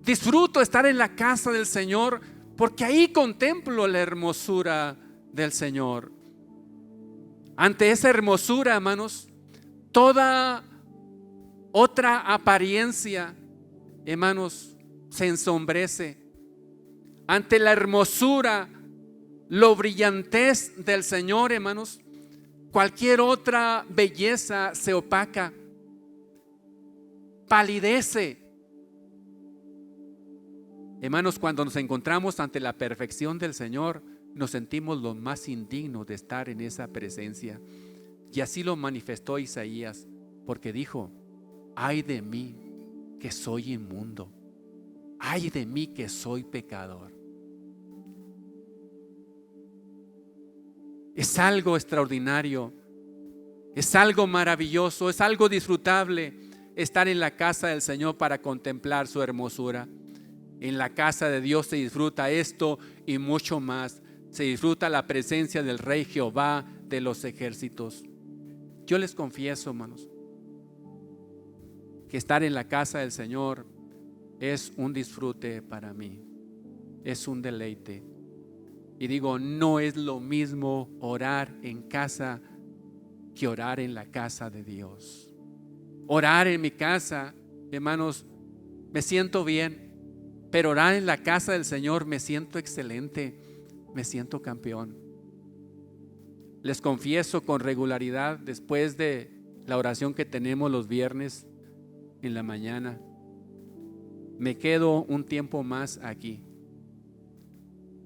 disfruto estar en la casa del Señor, porque ahí contemplo la hermosura del Señor. Ante esa hermosura, hermanos, toda otra apariencia, hermanos, se ensombrece. Ante la hermosura, lo brillantez del Señor, hermanos, cualquier otra belleza se opaca, palidece. Hermanos, cuando nos encontramos ante la perfección del Señor, nos sentimos los más indignos de estar en esa presencia. Y así lo manifestó Isaías, porque dijo: ay de mí que soy inmundo, ay de mí que soy pecador. Es algo extraordinario, es algo maravilloso, es algo disfrutable estar en la casa del Señor para contemplar su hermosura. En la casa de Dios se disfruta esto y mucho más. Se disfruta la presencia del Rey Jehová de los ejércitos. Yo les confieso, hermanos, que estar en la casa del Señor es un disfrute para mí, es un deleite. Y digo, no es lo mismo orar en casa que orar en la casa de Dios. Orar en mi casa, hermanos, me siento bien, pero orar en la casa del Señor me siento excelente, me siento campeón. Les confieso con regularidad, después de la oración que tenemos los viernes en la mañana, me quedo un tiempo más aquí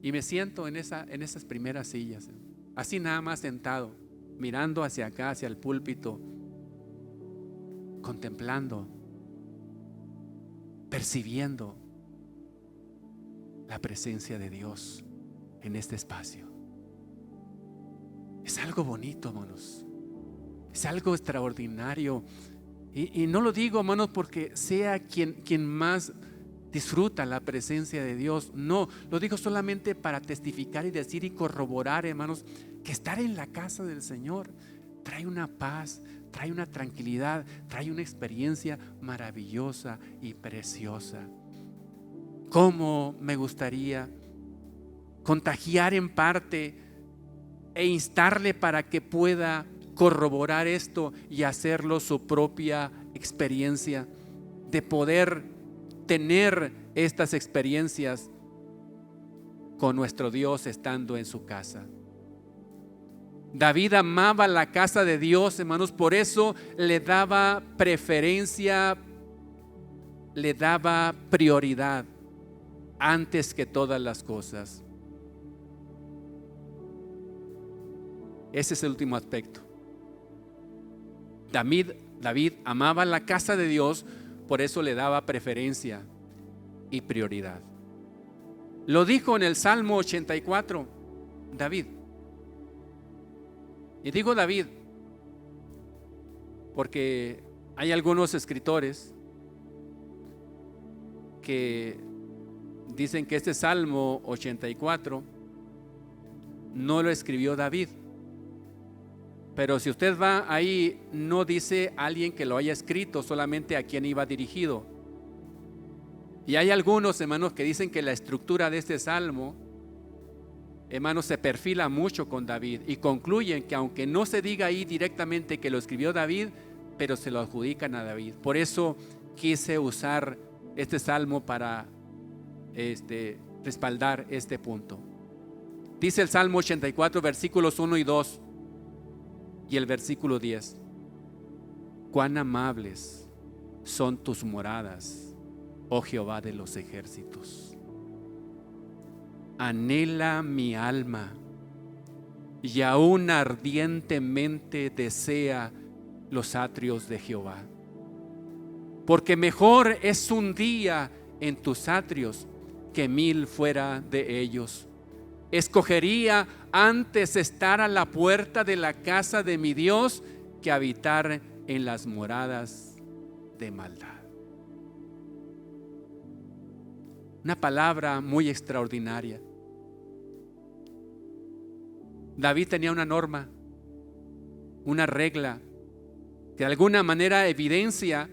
y me siento en esas primeras sillas, así nada más sentado, mirando hacia acá, hacia el púlpito, contemplando, percibiendo la presencia de Dios en este espacio. Es algo bonito, hermanos. Es algo extraordinario. Y no lo digo, hermanos, porque sea quien más disfruta la presencia de Dios. No, lo digo solamente para testificar y decir y corroborar, hermanos, que estar en la casa del Señor trae una paz, trae una tranquilidad, trae una experiencia maravillosa y preciosa. ¿Cómo me gustaría contagiar en parte e instarle para que pueda corroborar esto y hacerlo su propia experiencia, de poder tener estas experiencias con nuestro Dios estando en su casa? David amaba la casa de Dios, hermanos, por eso le daba preferencia, le daba prioridad antes que todas las cosas. Ese es el último aspecto. David amaba la casa de Dios, por eso le daba preferencia y prioridad. Lo dijo en el Salmo 84, David. Y digo David porque hay algunos escritores que dicen que este Salmo 84 no lo escribió David. Pero si usted va ahí, no dice alguien que lo haya escrito, solamente a quien iba dirigido. Y hay algunos, hermanos, que dicen que la estructura de este salmo, hermanos, se perfila mucho con David, y concluyen que aunque no se diga ahí directamente que lo escribió David, pero se lo adjudican a David. Por eso quise usar este salmo para respaldar este punto. Dice el Salmo 84, versículos 1 y 2. Y el versículo 10: cuán amables son tus moradas, oh Jehová de los ejércitos. Anhela mi alma, y aún ardientemente desea los atrios de Jehová. Porque mejor es un día en tus atrios que 1000 fuera de ellos. Escogería antes estar a la puerta de la casa de mi Dios que habitar en las moradas de maldad. Una palabra muy extraordinaria. David tenía una norma, una regla, que de alguna manera evidencia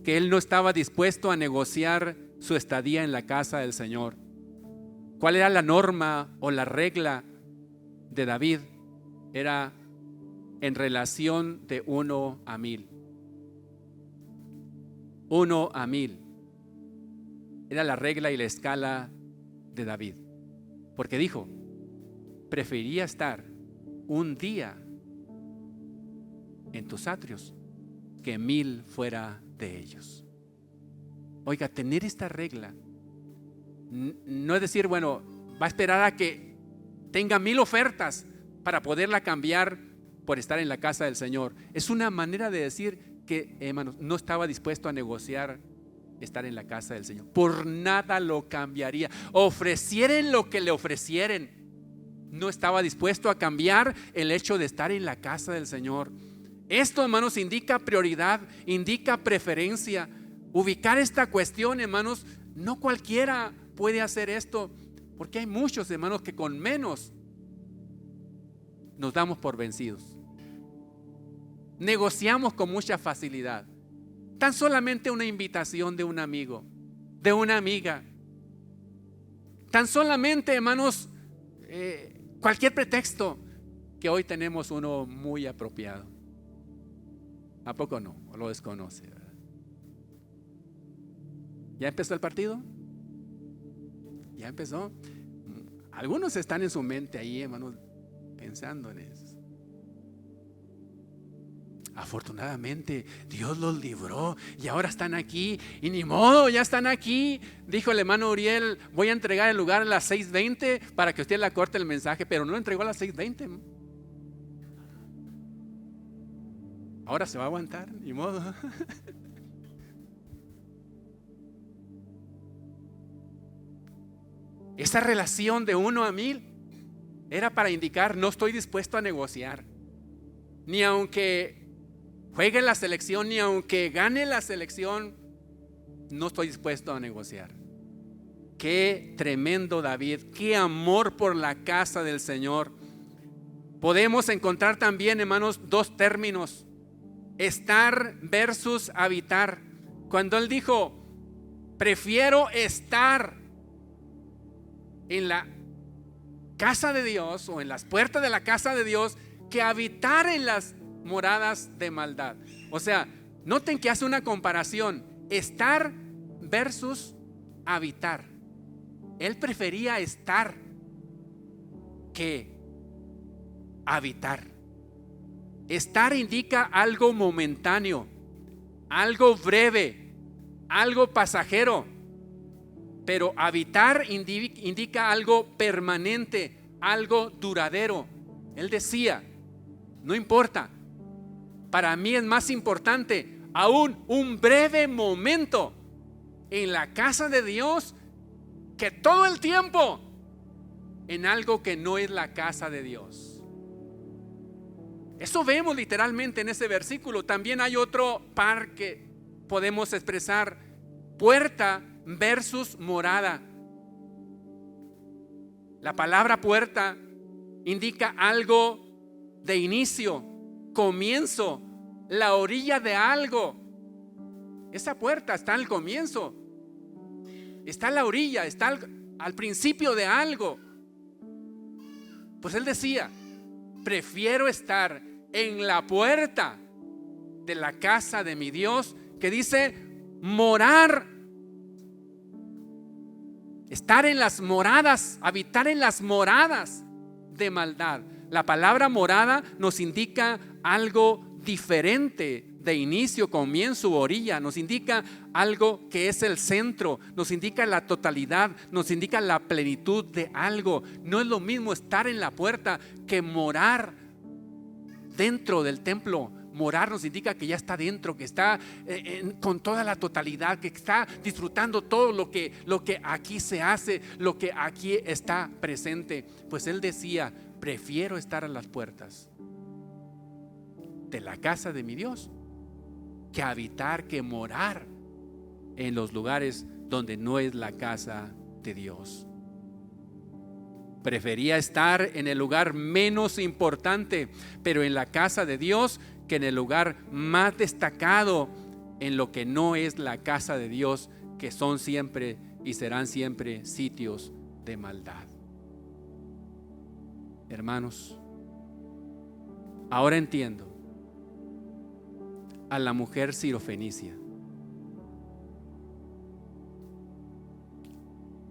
que él no estaba dispuesto a negociar su estadía en la casa del Señor. ¿Cuál era la norma o la regla de David? Era en relación de 1 a 1000. 1 a 1000. Era la regla y la escala de David. Porque dijo, preferiría estar un día en tus atrios que 1000 fuera de ellos. Oiga, tener esta regla no es decir, bueno, va a esperar a que tenga 1000 ofertas para poderla cambiar por estar en la casa del Señor. Es una manera de decir que, hermanos, no estaba dispuesto a negociar estar en la casa del Señor. Por nada lo cambiaría. Ofrecieren lo que le ofrecieren, no estaba dispuesto a cambiar el hecho de estar en la casa del Señor. Esto, hermanos, indica prioridad, indica preferencia. Ubicar esta cuestión, hermanos, no cualquiera puede hacer esto, porque hay muchos, hermanos, que con menos nos damos por vencidos. Negociamos con mucha facilidad. Tan solamente una invitación de un amigo, de una amiga. Tan solamente, hermanos, cualquier pretexto, que hoy tenemos uno muy apropiado. ¿A poco no? ¿O lo desconoce? ¿Verdad? ¿Ya empezó el partido? Ya empezó. Algunos están en su mente ahí, hermanos, pensando en eso. Afortunadamente Dios los libró y ahora están aquí, y ni modo, ya están aquí. Dijo el hermano Uriel, voy a entregar el lugar a las 6:20 para que usted le corte el mensaje, pero no lo entregó a las 6:20. Ahora se va a aguantar, ni modo. Esa relación de 1 a 1000 era para indicar: no estoy dispuesto a negociar. Ni aunque juegue la selección, ni aunque gane la selección, no estoy dispuesto a negociar. Qué tremendo David, qué amor por la casa del Señor. Podemos encontrar también, hermanos, 2 términos: estar versus habitar. Cuando él dijo: prefiero estar en la casa de Dios o en las puertas de la casa de Dios que habitar en las moradas de maldad. O sea, noten que hace una comparación: estar versus habitar. Él prefería estar que habitar. Estar indica algo momentáneo, algo breve, algo pasajero. Pero habitar indica algo permanente, algo duradero. Él decía: no importa, para mí es más importante aún un breve momento en la casa de Dios que todo el tiempo en algo que no es la casa de Dios. Eso vemos literalmente en ese versículo. También hay otro par que podemos expresar: puerta versus morada. La palabra puerta indica algo de inicio, comienzo, la orilla de algo. Esa puerta está al comienzo, está a la orilla, está al principio de algo. Pues él decía: prefiero estar en la puerta de la casa de mi Dios, que dice morar, estar en las moradas, habitar en las moradas de maldad. La palabra morada nos indica algo diferente de inicio, comienzo, orilla. Nos indica algo que es el centro, nos indica la totalidad, nos indica la plenitud de algo. No es lo mismo estar en la puerta que morar dentro del templo. Morar nos indica que ya está dentro, que está con toda la totalidad, que está disfrutando todo lo que aquí se hace, lo que aquí está presente. Pues él decía: prefiero estar a las puertas de la casa de mi Dios que habitar, que morar en los lugares donde no es la casa de Dios. Prefería estar en el lugar menos importante, pero en la casa de Dios, que en el lugar más destacado en lo que no es la casa de Dios, que son siempre y serán siempre sitios de maldad. Hermanos, ahora entiendo a la mujer sirofenicia.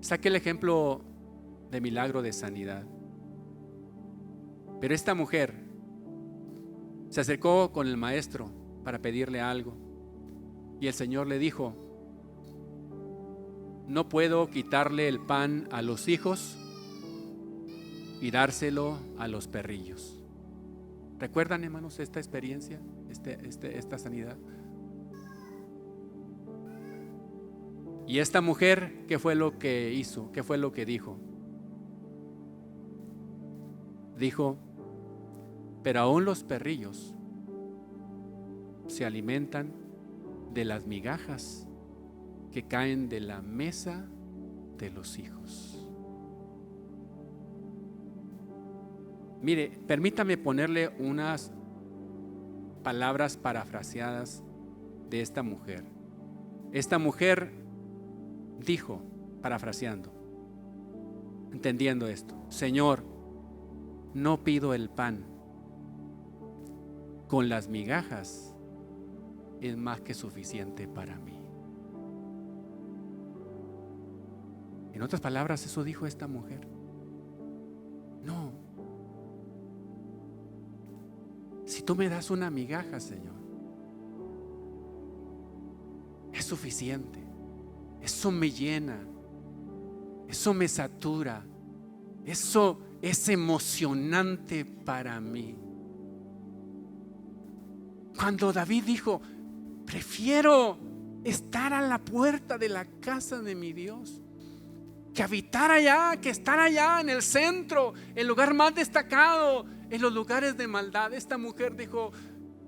Saqué el ejemplo de milagro de sanidad, pero esta mujer se acercó con el maestro para pedirle algo, y el Señor le dijo: no puedo quitarle el pan a los hijos y dárselo a los perrillos. ¿Recuerdan, hermanos, esta experiencia, esta sanidad? Y esta mujer, ¿qué fue lo que hizo? ¿Qué fue lo que dijo? Dijo: pero aún los perrillos se alimentan de las migajas que caen de la mesa de los hijos. Mire, permítame ponerle unas palabras parafraseadas de esta mujer. Esta mujer dijo, parafraseando, entendiendo esto: Señor, no pido el pan, con las migajas es más que suficiente para mí. En otras palabras, eso dijo esta mujer. No, si tú me das una migaja, Señor, es suficiente. Eso me llena, eso me satura, eso es emocionante para mí. Cuando David dijo: prefiero estar a la puerta de la casa de mi Dios que habitar allá, que estar allá en el centro, el lugar más destacado, en los lugares de maldad. Esta mujer dijo: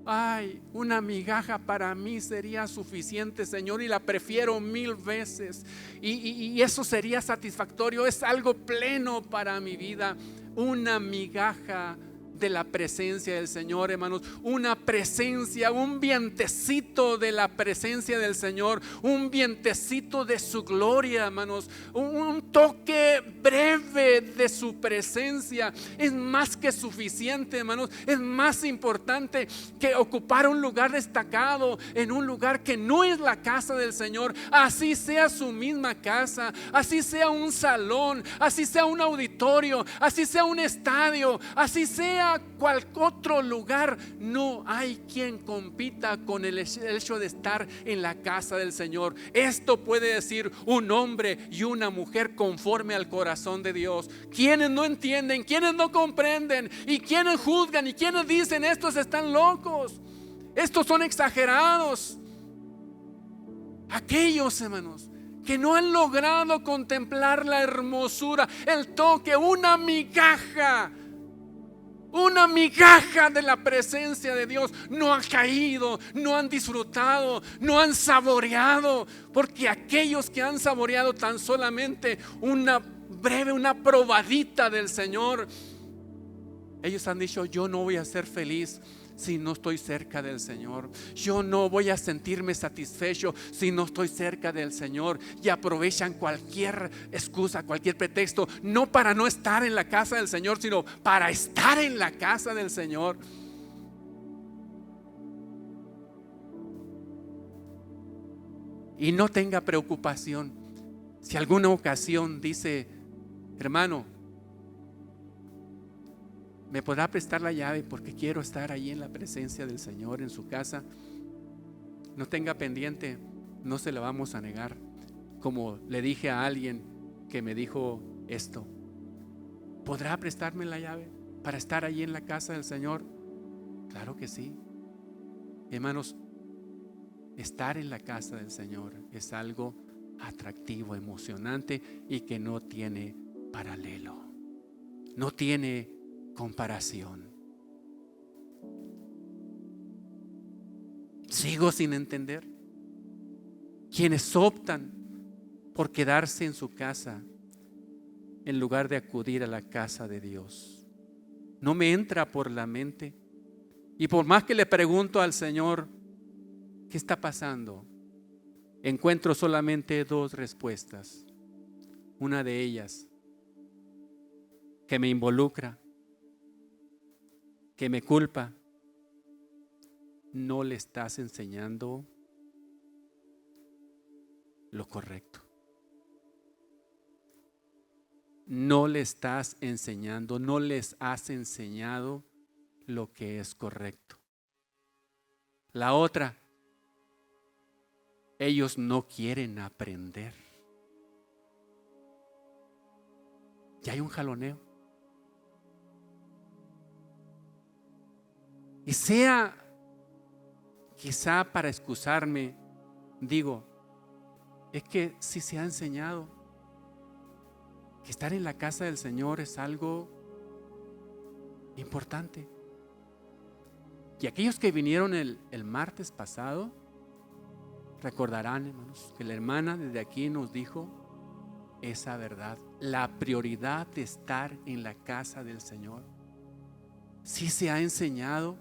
ay, una migaja para mí sería suficiente, Señor, y la prefiero 1000 veces. Y eso sería satisfactorio, es algo pleno para mi vida. Una migaja de la presencia del Señor, hermanos. Una presencia, un vientecito de la presencia del Señor, un vientecito de su gloria, hermanos. Un toque breve de su presencia es más que suficiente, hermanos. Es más importante que ocupar un lugar destacado en un lugar que no es la casa del Señor. Así sea su misma casa, así sea un salón, así sea un auditorio, así sea un estadio, así sea cual otro lugar. No hay quien compita con el hecho de estar en la casa del Señor. Esto puede decir un hombre y una mujer conforme al corazón de Dios. Quienes no entienden, quienes no comprenden, y quienes juzgan, y quienes dicen: estos están locos, estos son exagerados. Aquellos, hermanos, que no han logrado contemplar la hermosura, el toque, una migaja de la presencia de Dios, no ha caído, no han disfrutado, no han saboreado. Porque aquellos que han saboreado tan solamente una breve, una probadita del Señor, ellos han dicho: yo no voy a ser feliz si no estoy cerca del Señor. Yo no voy a sentirme satisfecho si no estoy cerca del Señor. Y aprovechan cualquier excusa, cualquier pretexto, no para no estar en la casa del Señor, sino para estar en la casa del Señor. Y no tenga preocupación si alguna ocasión dice: hermano, ¿me podrá prestar la llave porque quiero estar ahí en la presencia del Señor en su casa? No tenga pendiente, no se la vamos a negar. Como le dije a alguien que me dijo esto: ¿podrá prestarme la llave para estar ahí en la casa del Señor? Claro que sí. Hermanos, estar en la casa del Señor es algo atractivo, emocionante, y que no tiene paralelo, no tiene comparación. Sigo sin entender quienes optan por quedarse en su casa en lugar de acudir a la casa de Dios. No me entra por la mente. Y por más que le pregunto al Señor: ¿qué está pasando?, encuentro solamente 2 respuestas. Una de ellas, que me involucra, que me culpa: no le estás enseñando lo correcto. No le estás enseñando, no les has enseñado lo que es correcto. La otra: ellos no quieren aprender. Ya hay un jaloneo. Y sea quizá para excusarme, digo: es que si se ha enseñado que estar en la casa del Señor es algo importante. Y aquellos que vinieron el martes pasado recordarán, hermanos, que la hermana desde aquí nos dijo esa verdad. La prioridad de estar en la casa del Señor sí se ha enseñado,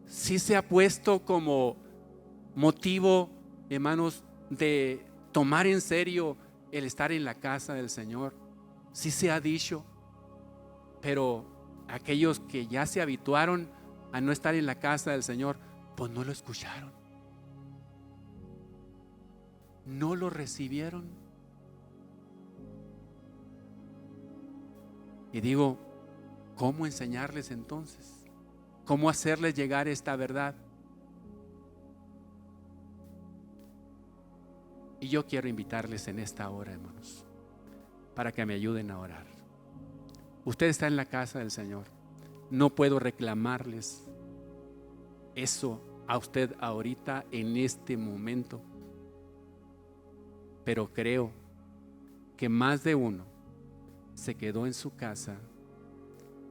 sí se ha puesto como motivo, hermanos, de tomar en serio el estar en la casa del Señor. Sí se ha dicho, pero aquellos que ya se habituaron a no estar en la casa del Señor, pues no lo escucharon, no lo recibieron. Y digo: ¿cómo enseñarles entonces? ¿Cómo hacerles llegar esta verdad? Y yo quiero invitarles en esta hora, hermanos, para que me ayuden a orar. Usted está en la casa del Señor. No puedo reclamarles eso a usted ahorita en este momento. Pero creo que más de uno se quedó en su casa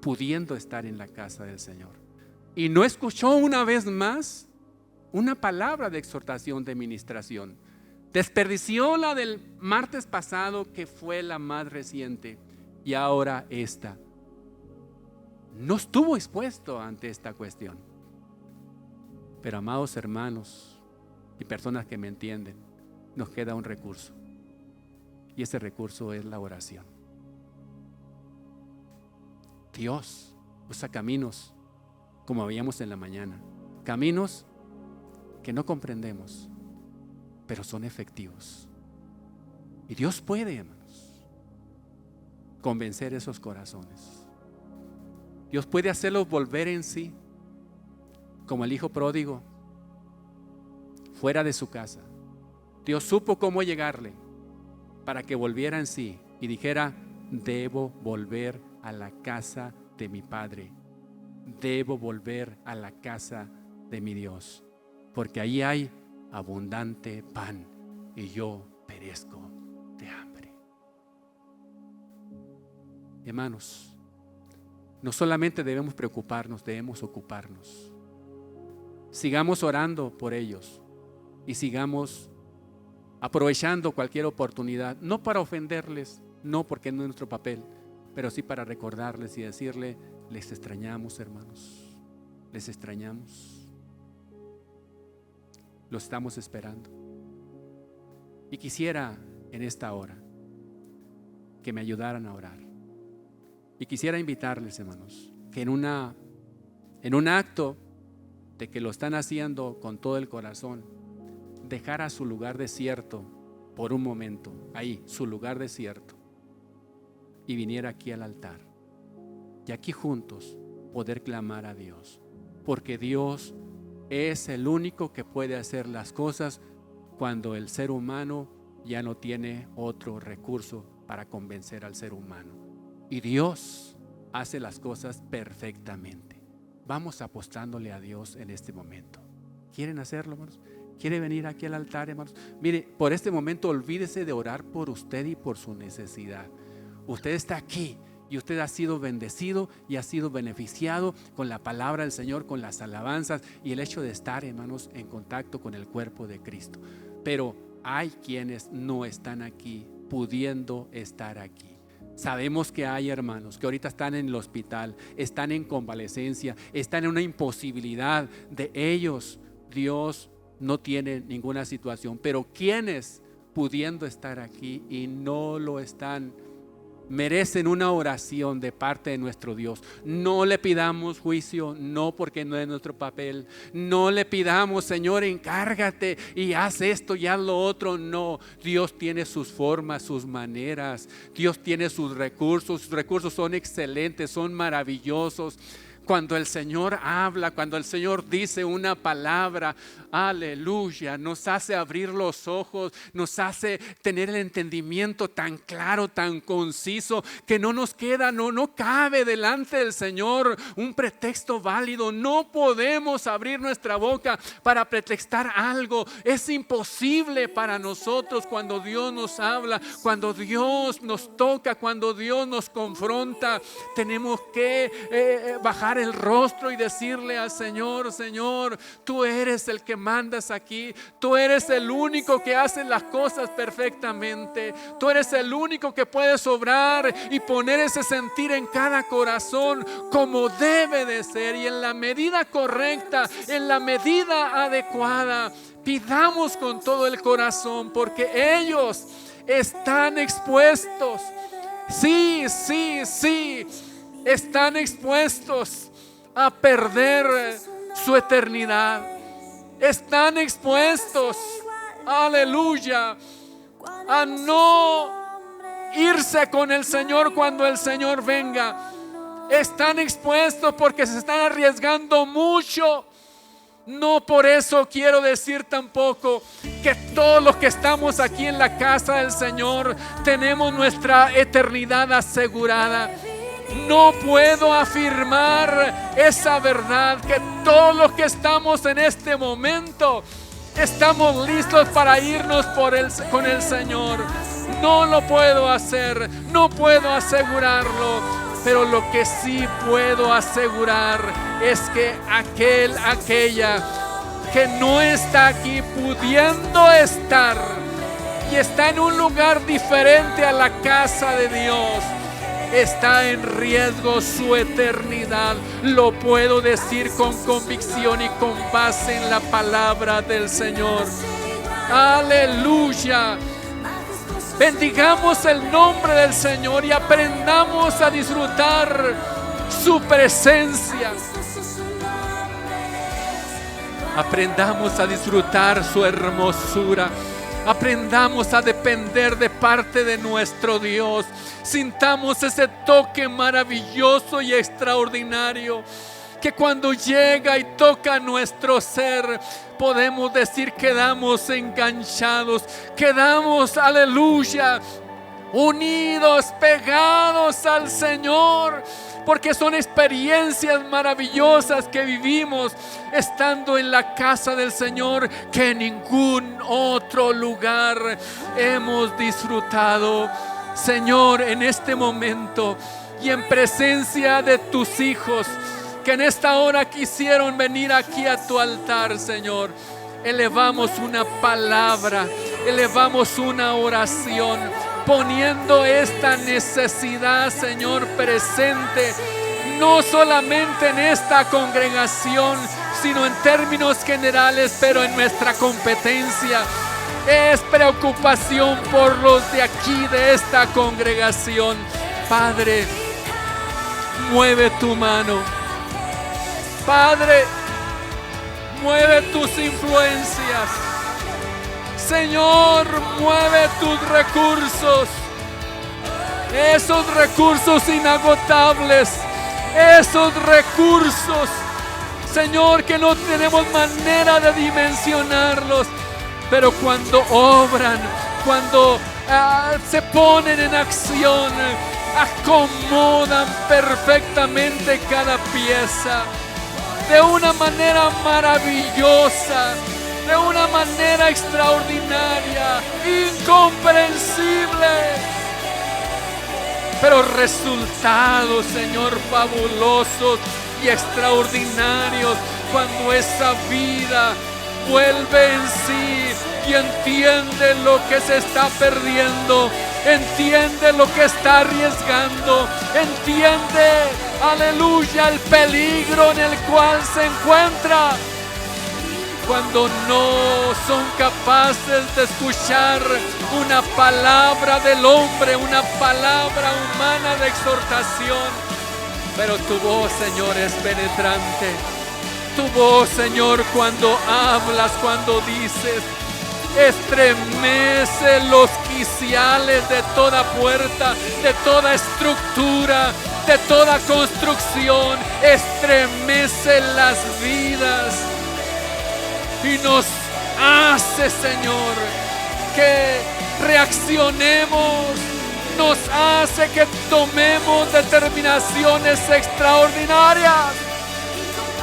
pudiendo estar en la casa del Señor y no escuchó una vez más una palabra de exhortación, de ministración. Desperdició la del martes pasado, que fue la más reciente, y ahora esta. No estuvo expuesto ante esta cuestión. Pero, amados hermanos y personas que me entienden, nos queda un recurso, y ese recurso es la oración. Dios usa caminos, como veíamos en la mañana, caminos que no comprendemos, pero son efectivos. Y Dios puede, hermanos, convencer esos corazones. Dios puede hacerlos volver en sí, como el hijo pródigo fuera de su casa. Dios supo cómo llegarle para que volviera en sí y dijera: debo volver a la casa de mi Padre, debo volver a la casa de mi Dios, porque ahí hay abundante pan y yo perezco de hambre. Hermanos, no solamente debemos preocuparnos, debemos ocuparnos. Sigamos orando por ellos y sigamos aprovechando cualquier oportunidad, no para ofenderles, no, porque no es nuestro papel, pero sí para recordarles y decirle: les extrañamos, hermanos, les extrañamos, los estamos esperando. Y quisiera en esta hora que me ayudaran a orar, y quisiera invitarles, hermanos, que en un acto de que lo están haciendo con todo el corazón, dejara su lugar desierto por un momento, ahí, su lugar desierto, y viniera aquí al altar, y aquí juntos poder clamar a Dios, porque Dios es el único que puede hacer las cosas cuando el ser humano ya no tiene otro recurso para convencer al ser humano, y Dios hace las cosas perfectamente. Vamos apostándole a Dios en este momento. ¿Quieren hacerlo, hermanos? ¿Quiere venir aquí al altar, hermanos? Mire, por este momento olvídese de orar por usted y por su necesidad. Usted está aquí y usted ha sido bendecido y ha sido beneficiado con la palabra del Señor, con las alabanzas y el hecho de estar, hermanos, en contacto con el cuerpo de Cristo. Pero hay quienes no están aquí pudiendo estar aquí. Sabemos que hay hermanos que ahorita están en el hospital, están en convalecencia, están en una imposibilidad. De ellos Dios no tiene ninguna situación, pero quienes pudiendo estar aquí y no lo están, merecen una oración de parte de nuestro Dios. No le pidamos juicio, no, porque no es nuestro papel. No le pidamos: Señor, encárgate y haz esto y haz lo otro. No, Dios tiene sus formas, sus maneras. Dios tiene sus recursos son excelentes, son maravillosos. Cuando el Señor habla, cuando el Señor dice una palabra, aleluya, nos hace abrir los ojos, nos hace tener el entendimiento tan claro, tan conciso, que no nos queda, no cabe delante del Señor un pretexto válido. No podemos abrir nuestra boca para pretextar algo. Es imposible para nosotros cuando Dios nos habla, cuando Dios nos toca, cuando Dios nos confronta. Tenemos que bajar el rostro y decirle al Señor: Señor, tú eres el que mandas aquí, tú eres el único que hace las cosas perfectamente, tú eres el único que puedes obrar y poner ese sentir en cada corazón como debe de ser, y en la medida correcta, en la medida adecuada. Pidamos con todo el corazón, porque ellos están expuestos. Sí, están expuestos a perder su eternidad. Están expuestos, aleluya, a no irse con el Señor cuando el Señor venga. Están expuestos porque se están arriesgando mucho. No por eso quiero decir tampoco que todos los que estamos aquí en la casa del Señor tenemos nuestra eternidad asegurada. No puedo afirmar esa verdad, que todos los que estamos en este momento estamos listos para irnos con el Señor. No lo puedo hacer, no puedo asegurarlo, pero lo que sí puedo asegurar es que aquella que no está aquí pudiendo estar y está en un lugar diferente a la casa de Dios, está en riesgo su eternidad. Lo puedo decir con convicción y con base en la palabra del Señor. Aleluya. Bendigamos el nombre del Señor y aprendamos a disfrutar su presencia. Aprendamos a disfrutar su hermosura. Aprendamos a depender de parte de nuestro Dios. Sintamos ese toque maravilloso y extraordinario, que cuando llega y toca nuestro ser, podemos decir: quedamos enganchados, quedamos, aleluya, unidos, pegados al Señor, porque son experiencias maravillosas que vivimos estando en la casa del Señor, que en ningún otro lugar hemos disfrutado. Señor, en este momento y en presencia de tus hijos que en esta hora quisieron venir aquí a tu altar, Señor, elevamos una palabra, elevamos una oración, poniendo esta necesidad, Señor, presente, no solamente en esta congregación, sino en términos generales, pero en nuestra competencia. Es preocupación por los de aquí, de esta congregación. Padre, mueve tu mano. Padre, mueve tus influencias. Señor, mueve tus recursos. Esos recursos inagotables. Esos recursos, Señor, que no tenemos manera de dimensionarlos. Pero cuando obran, cuando se ponen en acción, acomodan perfectamente cada pieza de una manera maravillosa, de una manera extraordinaria, incomprensible. Pero resultados, Señor, fabulosos y extraordinarios cuando esa vida vuelve en sí y entiende lo que se está perdiendo, entiende lo que está arriesgando, entiende, aleluya, el peligro en el cual se encuentra. Cuando no son capaces de escuchar una palabra del hombre, una palabra humana de exhortación, pero tu voz, Señor, es penetrante. Tu voz, Señor, cuando hablas, cuando dices, estremece los quiciales de toda puerta, de toda estructura, de toda construcción. Estremece las vidas y nos hace, Señor, que reaccionemos, nos hace que tomemos determinaciones extraordinarias.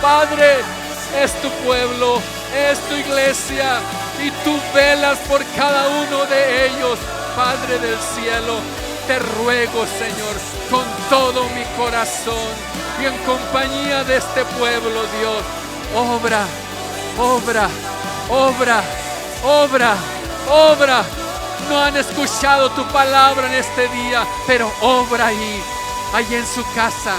Padre, es tu pueblo, es tu iglesia, y tú velas por cada uno de ellos. Padre del cielo, te ruego, Señor, con todo mi corazón y en compañía de este pueblo, Dios, obra, obra, obra, obra, obra. No han escuchado tu palabra en este día, pero obra ahí en su casa,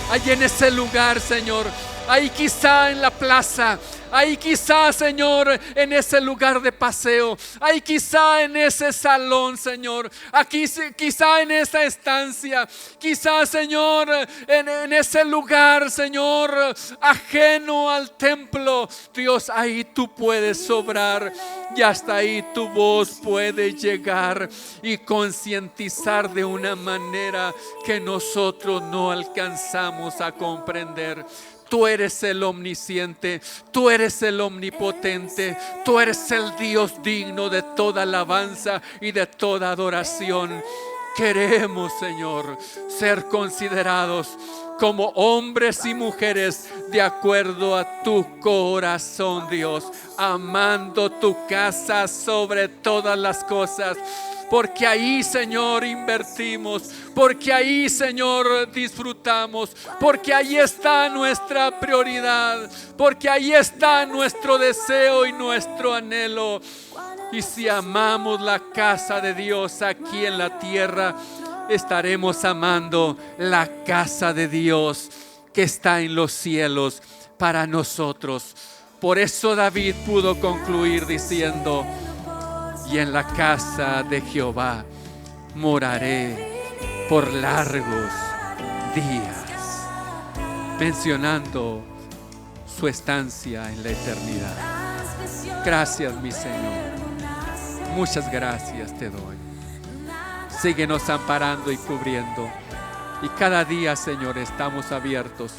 ahí en ese lugar, Señor. Ahí quizá en la plaza, ahí quizá, Señor, en ese lugar de paseo, ahí quizá en ese salón, Señor, aquí quizá en esa estancia, quizá, Señor, en ese lugar, Señor, ajeno al templo. Dios, ahí tú puedes obrar y hasta ahí tu voz puede llegar y concientizar de una manera que nosotros no alcanzamos a comprender. Tú eres el omnisciente, tú eres el omnipotente, tú eres el Dios digno de toda alabanza y de toda adoración. Queremos, Señor, ser considerados como hombres y mujeres de acuerdo a tu corazón, Dios, amando tu casa sobre todas las cosas. Porque ahí, Señor, invertimos, porque ahí, Señor, disfrutamos, porque ahí está nuestra prioridad, porque ahí está nuestro deseo y nuestro anhelo. Y si amamos la casa de Dios aquí en la tierra, estaremos amando la casa de Dios que está en los cielos para nosotros. Por eso David pudo concluir diciendo: y en la casa de Jehová moraré por largos días, mencionando su estancia en la eternidad. Gracias, mi Señor. Muchas gracias te doy. Síguenos amparando y cubriendo. Y cada día, Señor, estamos abiertos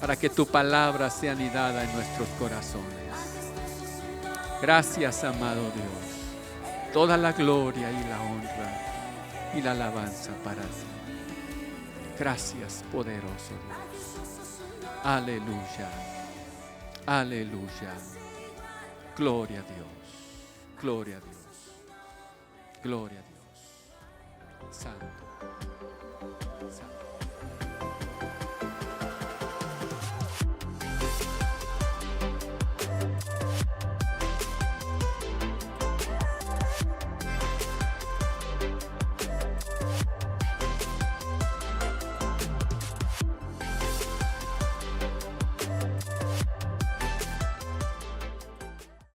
para que tu palabra sea anidada en nuestros corazones. Gracias, amado Dios. Toda la gloria y la honra y la alabanza para ti. Gracias, poderoso Dios. Aleluya. Aleluya. Gloria a Dios. Gloria a Dios. Gloria a Dios. Santo.